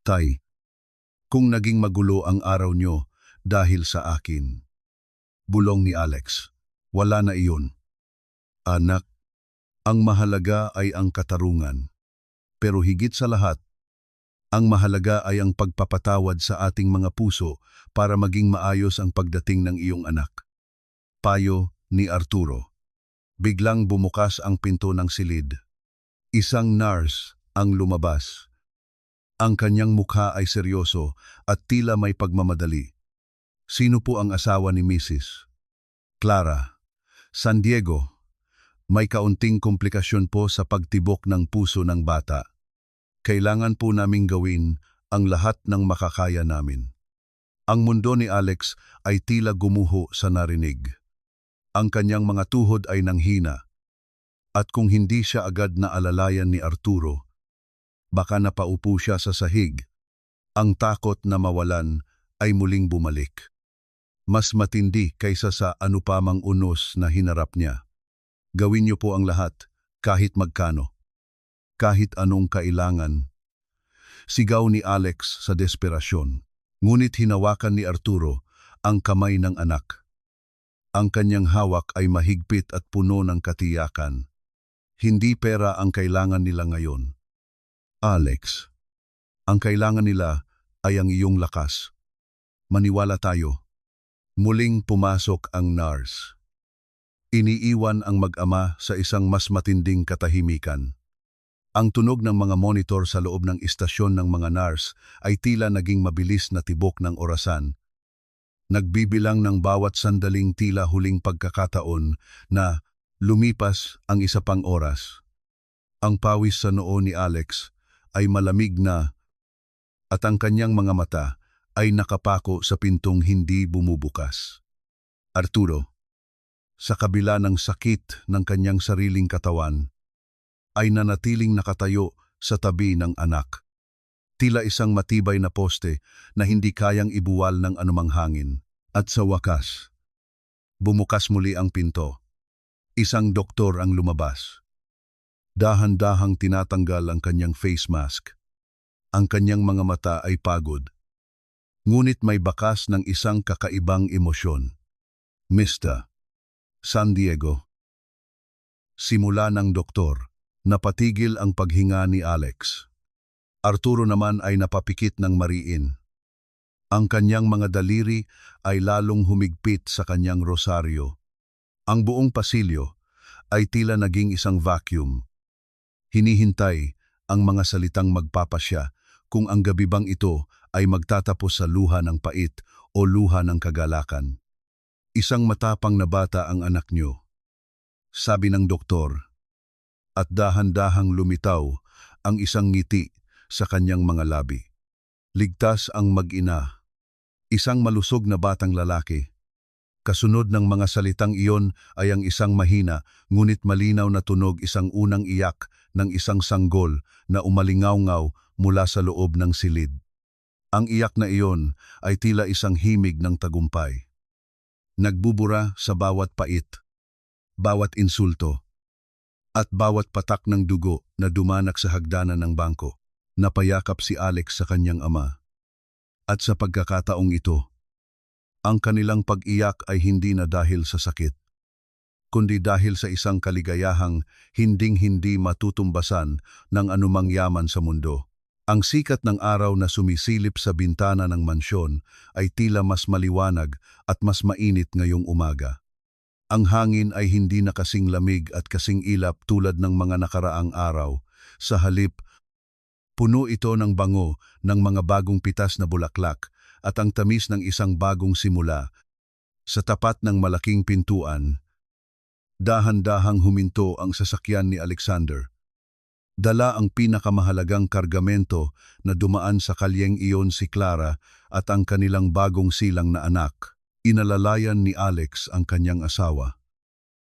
Tay, kung naging magulo ang araw nyo dahil sa akin. Bulong ni Alex. Wala na iyon. Anak, ang mahalaga ay ang katarungan. Pero higit sa lahat, ang mahalaga ay ang pagpapatawad sa ating mga puso para maging maayos ang pagdating ng iyong anak. Payo ni Arturo. Biglang bumukas ang pinto ng silid. Isang nurse ang lumabas. Ang kanyang mukha ay seryoso at tila may pagmamadali. Sino po ang asawa ni Mrs. Clara? San Diego. May kaunting komplikasyon po sa pagtibok ng puso ng bata. Kailangan po naming gawin ang lahat ng makakaya namin. Ang mundo ni Alex ay tila gumuho sa narinig. Ang kanyang mga tuhod ay nanghina. At kung hindi siya agad na alalayan ni Arturo, baka napaupo siya sa sahig. Ang takot na mawalan ay muling bumalik. Mas matindi kaysa sa anupamang unos na hinarap niya. Gawin niyo po ang lahat, kahit magkano. Kahit anong kailangan. Sigaw ni Alex sa desperasyon. Ngunit hinawakan ni Arturo ang kamay ng anak. Ang kanyang hawak ay mahigpit at puno ng katiyakan. Hindi pera ang kailangan nila ngayon. Alex, ang kailangan nila ay ang iyong lakas. Maniwala tayo. Muling pumasok ang nurse. Iniiwan ang mag-ama sa isang mas matinding katahimikan. Ang tunog ng mga monitor sa loob ng istasyon ng mga nurse ay tila naging mabilis na tibok ng orasan. Nagbibilang ng bawat sandaling tila huling pagkakataon na lumipas ang isa pang oras. Ang pawis sa noo ni Alex ay malamig na at ang kanyang mga mata ay nakapako sa pintong hindi bumubukas. Arturo, sa kabila ng sakit ng kanyang sariling katawan, ay nanatiling nakatayo sa tabi ng anak. Tila isang matibay na poste na hindi kayang ibuwal ng anumang hangin. At sa wakas, bumukas muli ang pinto. Isang doktor ang lumabas. Dahan-dahang tinatanggal ang kanyang face mask. Ang kanyang mga mata ay pagod. Ngunit may bakas ng isang kakaibang emosyon. Mr. San Diego. Simula ng doktor, napatigil ang paghinga ni Alex. Arturo naman ay napapikit ng mariin. Ang kanyang mga daliri ay lalong humigpit sa kanyang rosaryo. Ang buong pasilyo ay tila naging isang vacuum. Hinihintay ang mga salitang magpapasya kung ang gabi bang ito ay magtatapos sa luha ng pait o luha ng kagalakan. Isang matapang na bata ang anak niyo, sabi ng doktor, at dahan-dahang lumitaw ang isang ngiti sa kanyang mga labi. Ligtas ang mag-ina, isang malusog na batang lalaki. Kasunod ng mga salitang iyon ay ang isang mahina ngunit malinaw na tunog, isang unang iyak ng isang sanggol na umalingaw-ngaw mula sa loob ng silid. Ang iyak na iyon ay tila isang himig ng tagumpay. Nagbubura sa bawat pait, bawat insulto, at bawat patak ng dugo na dumanak sa hagdanan ng bangko. Napayakap si Alex sa kanyang ama. At sa pagkakataong ito, ang kanilang pag-iyak ay hindi na dahil sa sakit, kundi dahil sa isang kaligayahang hinding-hindi matutumbasan ng anumang yaman sa mundo. Ang sikat ng araw na sumisilip sa bintana ng mansyon ay tila mas maliwanag at mas mainit ngayong umaga. Ang hangin ay hindi na kasing lamig at kasing ilap tulad ng mga nakaraang araw. Sa halip, puno ito ng bango ng mga bagong pitas na bulaklak at ang tamis ng isang bagong simula. Sa tapat ng malaking pintuan, dahan-dahang huminto ang sasakyan ni Alexander. Dala ang pinakamahalagang kargamento na dumaan sa kalyeng iyon si Clara at ang kanilang bagong silang na anak. Inalalayan ni Alex ang kanyang asawa.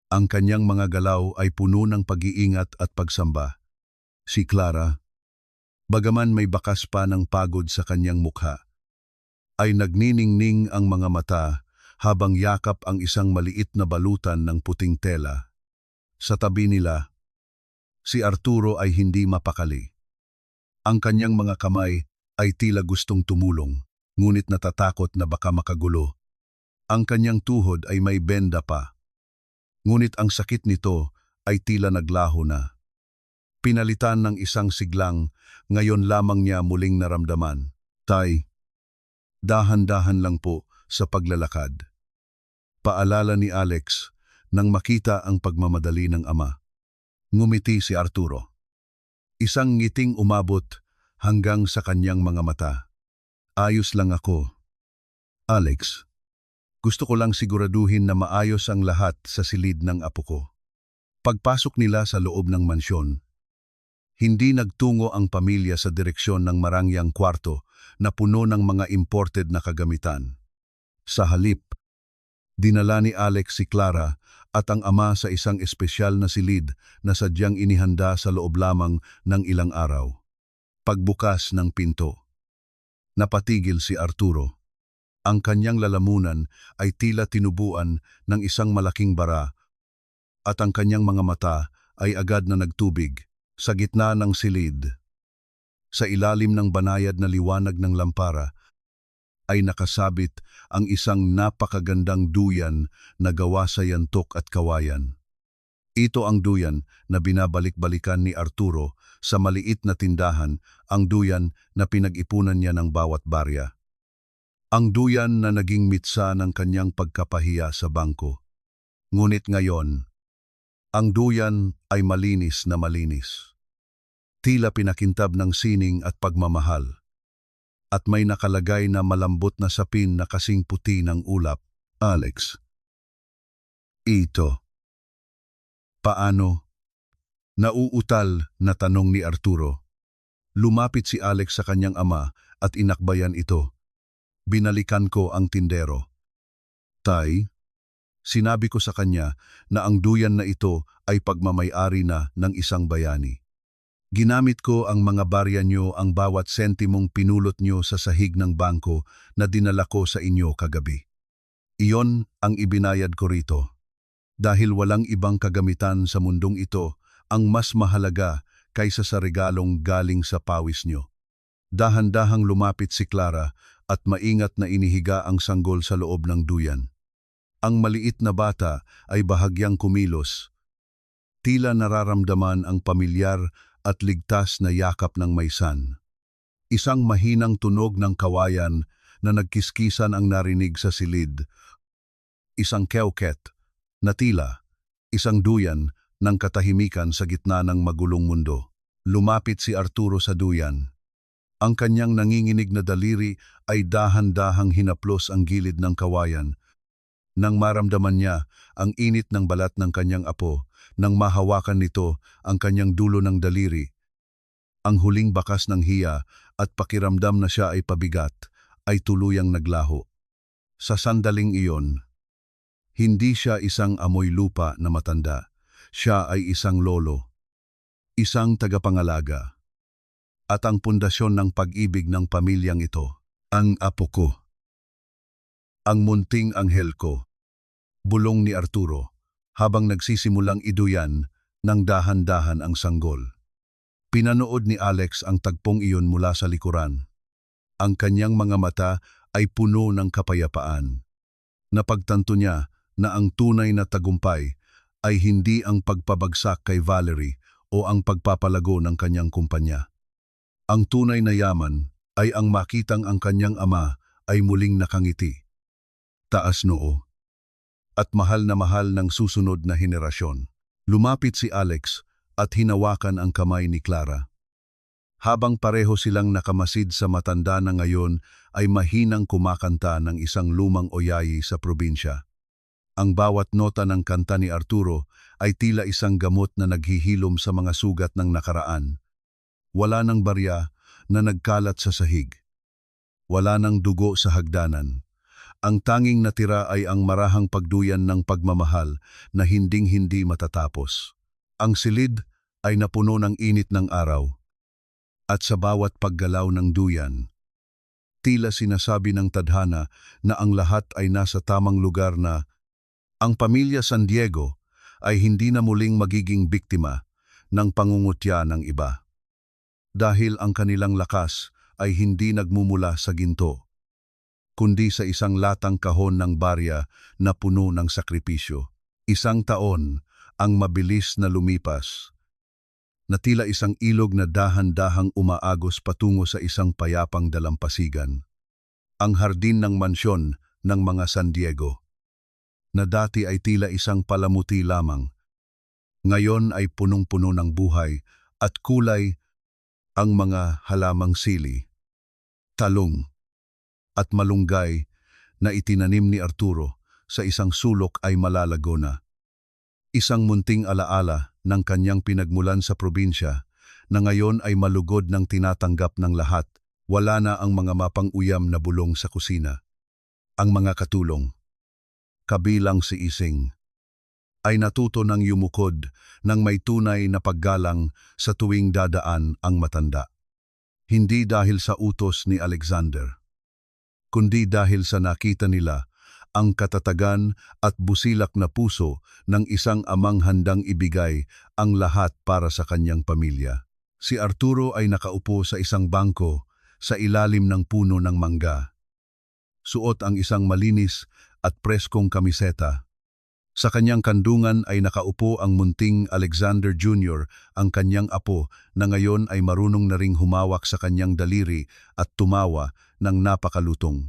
Ang kanyang mga galaw ay puno ng pag-iingat at pagsamba. Si Clara, bagaman may bakas pa ng pagod sa kanyang mukha, ay nagniningning ang mga mata habang yakap ang isang maliit na balutan ng puting tela. Sa tabi nila, si Arturo ay hindi mapakali. Ang kanyang mga kamay ay tila gustong tumulong, ngunit natatakot na baka makagulo. Ang kanyang tuhod ay may benda pa, ngunit ang sakit nito ay tila naglaho na. Pinalitan ng isang siglang, ngayon lamang niya muling naramdaman. Tay, dahan-dahan lang po sa paglalakad. Paalala ni Alex nang makita ang pagmamadali ng ama. Ngumiti si Arturo. Isang ngiting umabot hanggang sa kanyang mga mata. Ayos lang ako. Alex, gusto ko lang siguraduhin na maayos ang lahat sa silid ng apo ko. Pagpasok nila sa loob ng mansyon, hindi nagtungo ang pamilya sa direksyon ng marangyang kwarto na puno ng mga imported na kagamitan. Sa halip, dinala ni Alex si Clara at ang ama sa isang espesyal na silid na sadyang inihanda sa loob lamang ng ilang araw. Pagbukas ng pinto, napatigil si Arturo. Ang kanyang lalamunan ay tila tinubuan ng isang malaking bara at ang kanyang mga mata ay agad na nagtubig. Sa gitna ng silid, sa ilalim ng banayad na liwanag ng lampara, ay nakasabit ang isang napakagandang duyan na gawa sa yantok at kawayan. Ito ang duyan na binabalik-balikan ni Arturo sa maliit na tindahan, ang duyan na pinag-ipunan niya ng bawat barya. Ang duyan na naging mitsa ng kanyang pagkapahiya sa bangko. Ngunit ngayon, ang duyan ay malinis na malinis. Tila pinakintab ng sining at pagmamahal. At may nakalagay na malambot na sapin na kasing puti ng ulap. Alex. Ito. Paano? Nauutal na tanong ni Arturo. Lumapit si Alex sa kanyang ama at inakbayan ito. Binalikan ko ang tindero. Tay, sinabi ko sa kanya na ang duyan na ito ay pagmamay-ari na ng isang bayani. Ginamit ko ang mga barya nyo, ang bawat sentimong pinulot nyo sa sahig ng bangko na dinala ko sa inyo kagabi. Iyon ang ibinayad ko rito. Dahil walang ibang kagamitan sa mundong ito ang mas mahalaga kaysa sa regalong galing sa pawis nyo. Dahan-dahang lumapit si Clara at maingat na inihiga ang sanggol sa loob ng duyan. Ang maliit na bata ay bahagyang kumilos. Tila nararamdaman ang pamilyar at ligtas na yakap ng maysan. Isang mahinang tunog ng kawayan na nagkiskisan ang narinig sa silid. Isang kewket na tila, isang duyan ng katahimikan sa gitna ng magulong mundo. Lumapit si Arturo sa duyan. Ang kanyang nanginginig na daliri ay dahan-dahang hinaplos ang gilid ng kawayan. Nang maramdaman niya ang init ng balat ng kanyang apo, nang mahawakan nito ang kanyang dulo ng daliri, ang huling bakas ng hiya at pakiramdam na siya ay pabigat, ay tuluyang naglaho. Sa sandaling iyon, hindi siya isang amoy lupa na matanda. Siya ay isang lolo, isang tagapangalaga, at ang pundasyon ng pag-ibig ng pamilyang ito, ang apo ko. Ang munting anghel ko, bulong ni Arturo, habang nagsisimulang iduyan ng dahan-dahan ang sanggol. Pinanood ni Alex ang tagpong iyon mula sa likuran. Ang kanyang mga mata ay puno ng kapayapaan. Napagtanto niya na ang tunay na tagumpay ay hindi ang pagpabagsak kay Valerie o ang pagpapalago ng kanyang kumpanya. Ang tunay na yaman ay ang makitang ang kanyang ama ay muling nakangiti, taas noo, at mahal ng susunod na henerasyon. Lumapit si Alex at hinawakan ang kamay ni Clara. Habang pareho silang nakamasid sa matanda na ngayon ay mahinang kumakanta ng isang lumang oyayi sa probinsya. Ang bawat nota ng kanta ni Arturo ay tila isang gamot na naghihilom sa mga sugat ng nakaraan. Wala nang barya na nagkalat sa sahig. Wala nang dugo sa hagdanan. Ang tanging natira ay ang marahang pagduyan ng pagmamahal na hinding-hindi matatapos. Ang silid ay napuno ng init ng araw, at sa bawat paggalaw ng duyan, Tila sinasabi ng tadhana na ang lahat ay nasa tamang lugar na ang pamilya San Diego ay hindi na muling magiging biktima ng pangungutya ng iba. Dahil ang kanilang lakas ay hindi nagmumula sa ginto, kundi sa isang latang kahon ng barya na puno ng sakripisyo. Isang taon ang mabilis na lumipas, na tila isang ilog na dahan-dahang umaagos patungo sa isang payapang dalampasigan. Ang hardin ng mansyon ng mga San Diego, na dati ay tila isang palamuti lamang, ngayon ay punong-puno ng buhay at kulay. Ang mga halamang sili, talong, at malunggay na itinanim ni Arturo sa isang sulok ay malalago na. Isang munting alaala ng kanyang pinagmulan sa probinsya na ngayon ay malugod ng tinatanggap ng lahat. Wala na ang mga mapang-uyam na bulong sa kusina. Ang mga katulong, kabilang si Ising, ay natuto ng yumukod ng may tunay na paggalang sa tuwing dadaan ang matanda. Hindi dahil sa utos ni Alexander, kundi dahil sa nakita nila ang katatagan at busilak na puso ng isang amang handang ibigay ang lahat para sa kanyang pamilya. Si Arturo ay nakaupo sa isang bangko sa ilalim ng puno ng mangga. Suot ang isang malinis at preskong kamiseta. Sa kanyang kandungan ay nakaupo ang munting Alexander Jr., ang kanyang apo na ngayon ay marunong na ring humawak sa kanyang daliri at tumawa ng napakalutong.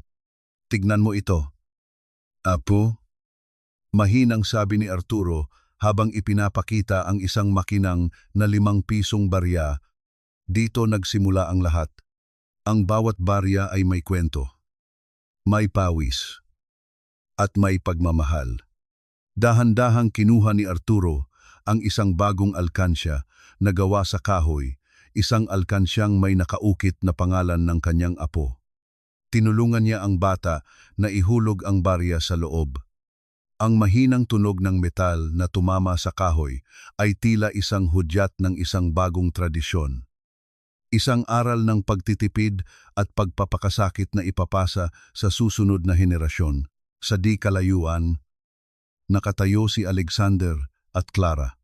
"Tignan mo ito, Apo," mahinang sabi ni Arturo habang ipinapakita ang isang makinang na 5 pisong barya. Dito nagsimula ang lahat. Ang bawat barya ay may kwento, may pawis, at may pagmamahal. Dahan-dahang kinuha ni Arturo ang isang bagong alkansya na gawa sa kahoy, isang alkansyang may nakaukit na pangalan ng kanyang apo. Tinulungan niya ang bata na ihulog ang barya sa loob. Ang mahinang tunog ng metal na tumama sa kahoy ay tila isang hudyat ng isang bagong tradisyon. Isang aral ng pagtitipid at pagpapakasakit na ipapasa sa susunod na henerasyon. Sa di kalayuan, nakatayo si Alexander at Clara.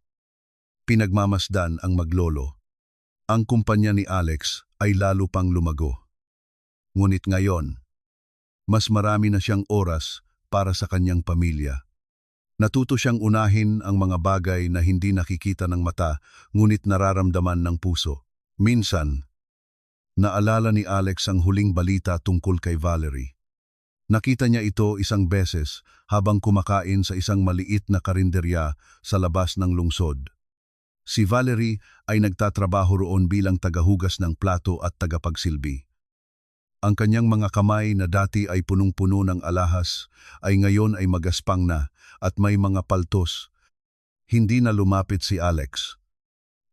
Pinagmamasdan ang maglolo. Ang kumpanya ni Alex ay lalo pang lumago. Ngunit ngayon, mas marami na siyang oras para sa kanyang pamilya. Natuto siyang unahin ang mga bagay na hindi nakikita ng mata, ngunit nararamdaman ng puso. Minsan, naalala ni Alex ang huling balita tungkol kay Valerie. Nakita niya ito isang beses habang kumakain sa isang maliit na karinderya sa labas ng lungsod. Si Valerie ay nagtatrabaho roon bilang tagahugas ng plato at tagapagsilbi. Ang kanyang mga kamay na dati ay punong-puno ng alahas ay ngayon ay magaspang na at may mga paltos. Hindi na lumapit si Alex.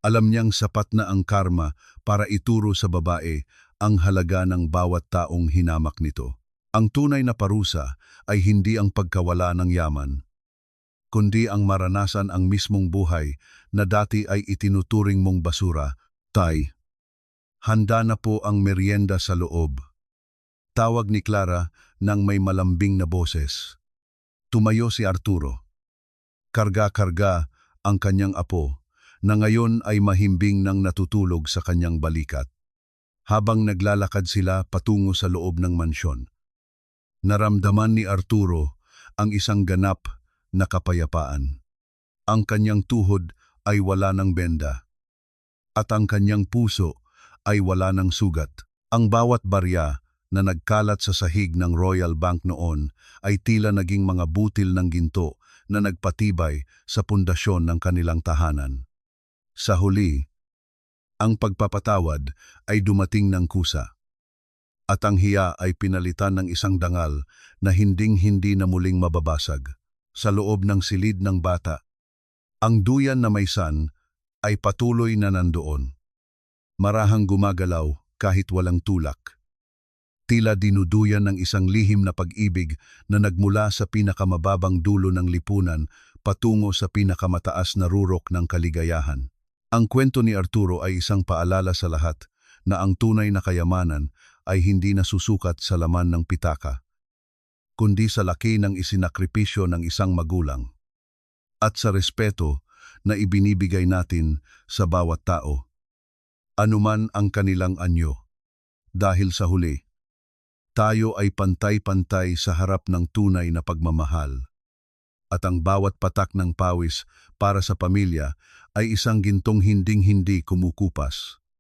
Alam niyang sapat na ang karma para ituro sa babae ang halaga ng bawat taong hinamak nito. Ang tunay na parusa ay hindi ang pagkawala ng yaman, kundi ang maranasan ang mismong buhay na dati ay itinuturing mong basura. "Tay, handa na po ang merienda sa loob," tawag ni Clara nang may malambing na boses. Tumayo si Arturo. Karga-karga ang kanyang apo, na ngayon ay mahimbing nang natutulog sa kanyang balikat. Habang naglalakad sila patungo sa loob ng mansyon, naramdaman ni Arturo ang isang ganap na kapayapaan. Ang kanyang tuhod ay wala ng benda, at ang kanyang puso ay wala ng sugat. Ang bawat barya na nagkalat sa sahig ng Royal Bank noon ay tila naging mga butil ng ginto na nagpatibay sa pundasyon ng kanilang tahanan. Sa huli, ang pagpapatawad ay dumating ng kusa, at ang hiya ay pinalitan ng isang dangal na hinding-hindi na muling mababasag. Sa loob ng silid ng bata, ang duyan na may san ay patuloy na nandoon. Marahang gumagalaw kahit walang tulak. Tila dinuduyan ng isang lihim na pag-ibig na nagmula sa pinakamababang dulo ng lipunan patungo sa pinakamataas na rurok ng kaligayahan. Ang kwento ni Arturo ay isang paalala sa lahat na ang tunay na kayamanan ay hindi nasusukat sa laman ng pitaka, kundi sa laki ng isinakripisyo ng isang magulang at sa respeto na ibinibigay natin sa bawat tao, anuman ang kanilang anyo. Dahil sa huli, tayo ay pantay-pantay sa harap ng tunay na pagmamahal. At ang bawat patak ng pawis para sa pamilya ay isang gintong hinding-hindi kumukupas.